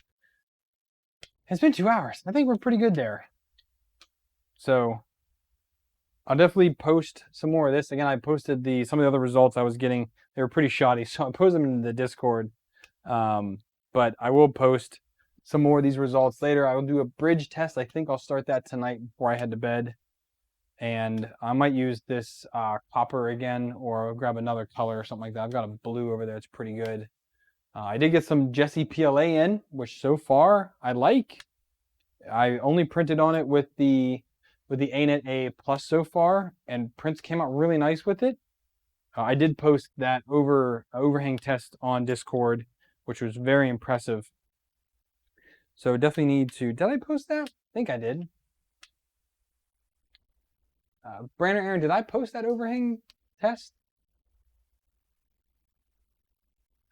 It's been 2 hours. I think we're pretty good there. So I'll definitely post some more of this. Again, I posted some of the other results I was getting. They were pretty shoddy, so I posted them in the Discord. But I will post some more of these results later. I will do a bridge test. I think I'll start that tonight before I head to bed. And I might use this copper again, or grab another color or something like that. I've got a blue over there. It's pretty good. I did get some Jesse PLA in, which so far I like. I only printed on it with the ANET A Plus so far, and prints came out really nice with it. I did post that overhang test on Discord, which was very impressive. So definitely need to. Did I post that? I think I did. Brandon, Aaron, did I post that overhang test?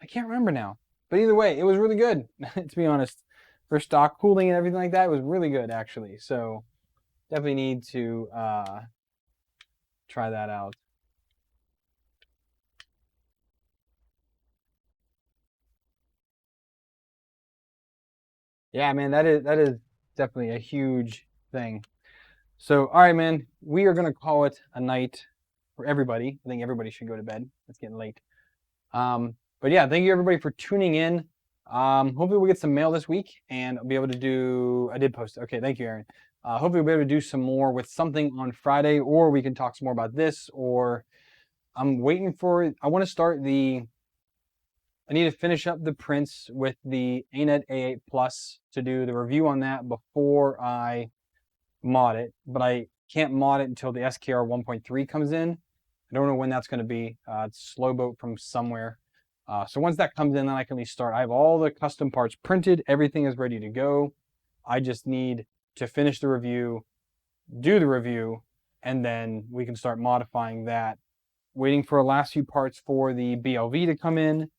I can't remember now. But either way, it was really good, to be honest. For stock cooling and everything like that, it was really good, actually. So definitely need to try that out. Yeah, man, that is definitely a huge thing. So, all right, man, we are gonna call it a night for everybody. I think everybody should go to bed. It's getting late. But yeah, thank you everybody for tuning in. Hopefully we'll get some mail this week and I'll be able to do. I did post. Okay, thank you, Aaron. Hopefully we'll be able to do some more with something on Friday, or we can talk some more about this. Or I'm waiting for. I want to start the. I need to finish up the prints with the ANET A8 Plus to do the review on that before I mod it, but I can't mod it until the SKR 1.3 comes in. I don't know when that's going to be. It's slow boat from somewhere. So once that comes in, then I can at least start. I have all the custom parts printed. Everything is ready to go. I just need to finish the review, do the review, and then we can start modifying that. Waiting for the last few parts for the BLV to come in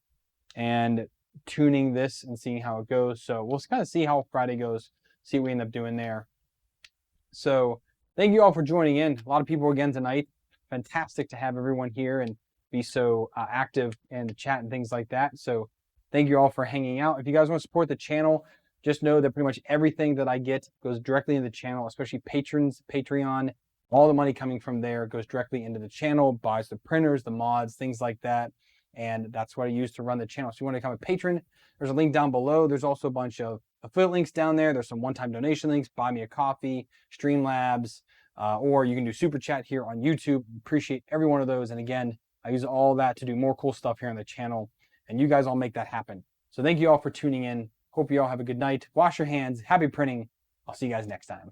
and tuning this and seeing how it goes. So we'll kind of see how Friday goes, see what we end up doing there. So thank you all for joining in. A lot of people again tonight. Fantastic to have everyone here and be so active in the chat and things like that. So thank you all for hanging out. If you guys want to support the channel, just know that pretty much everything that I get goes directly into the channel, especially patrons, Patreon. All the money coming from there goes directly into the channel, buys the printers, the mods, things like that. And that's what I use to run the channel. So if you want to become a patron, there's a link down below. There's also a bunch of affiliate links down there. There's some one-time donation links, buy me a coffee, Streamlabs, or you can do super chat here on YouTube. Appreciate every one of those. And again, I use all that to do more cool stuff here on the channel, and you guys all make that happen. So thank you all for tuning in. Hope you all have a good night. Wash your hands. Happy printing. I'll see you guys next time.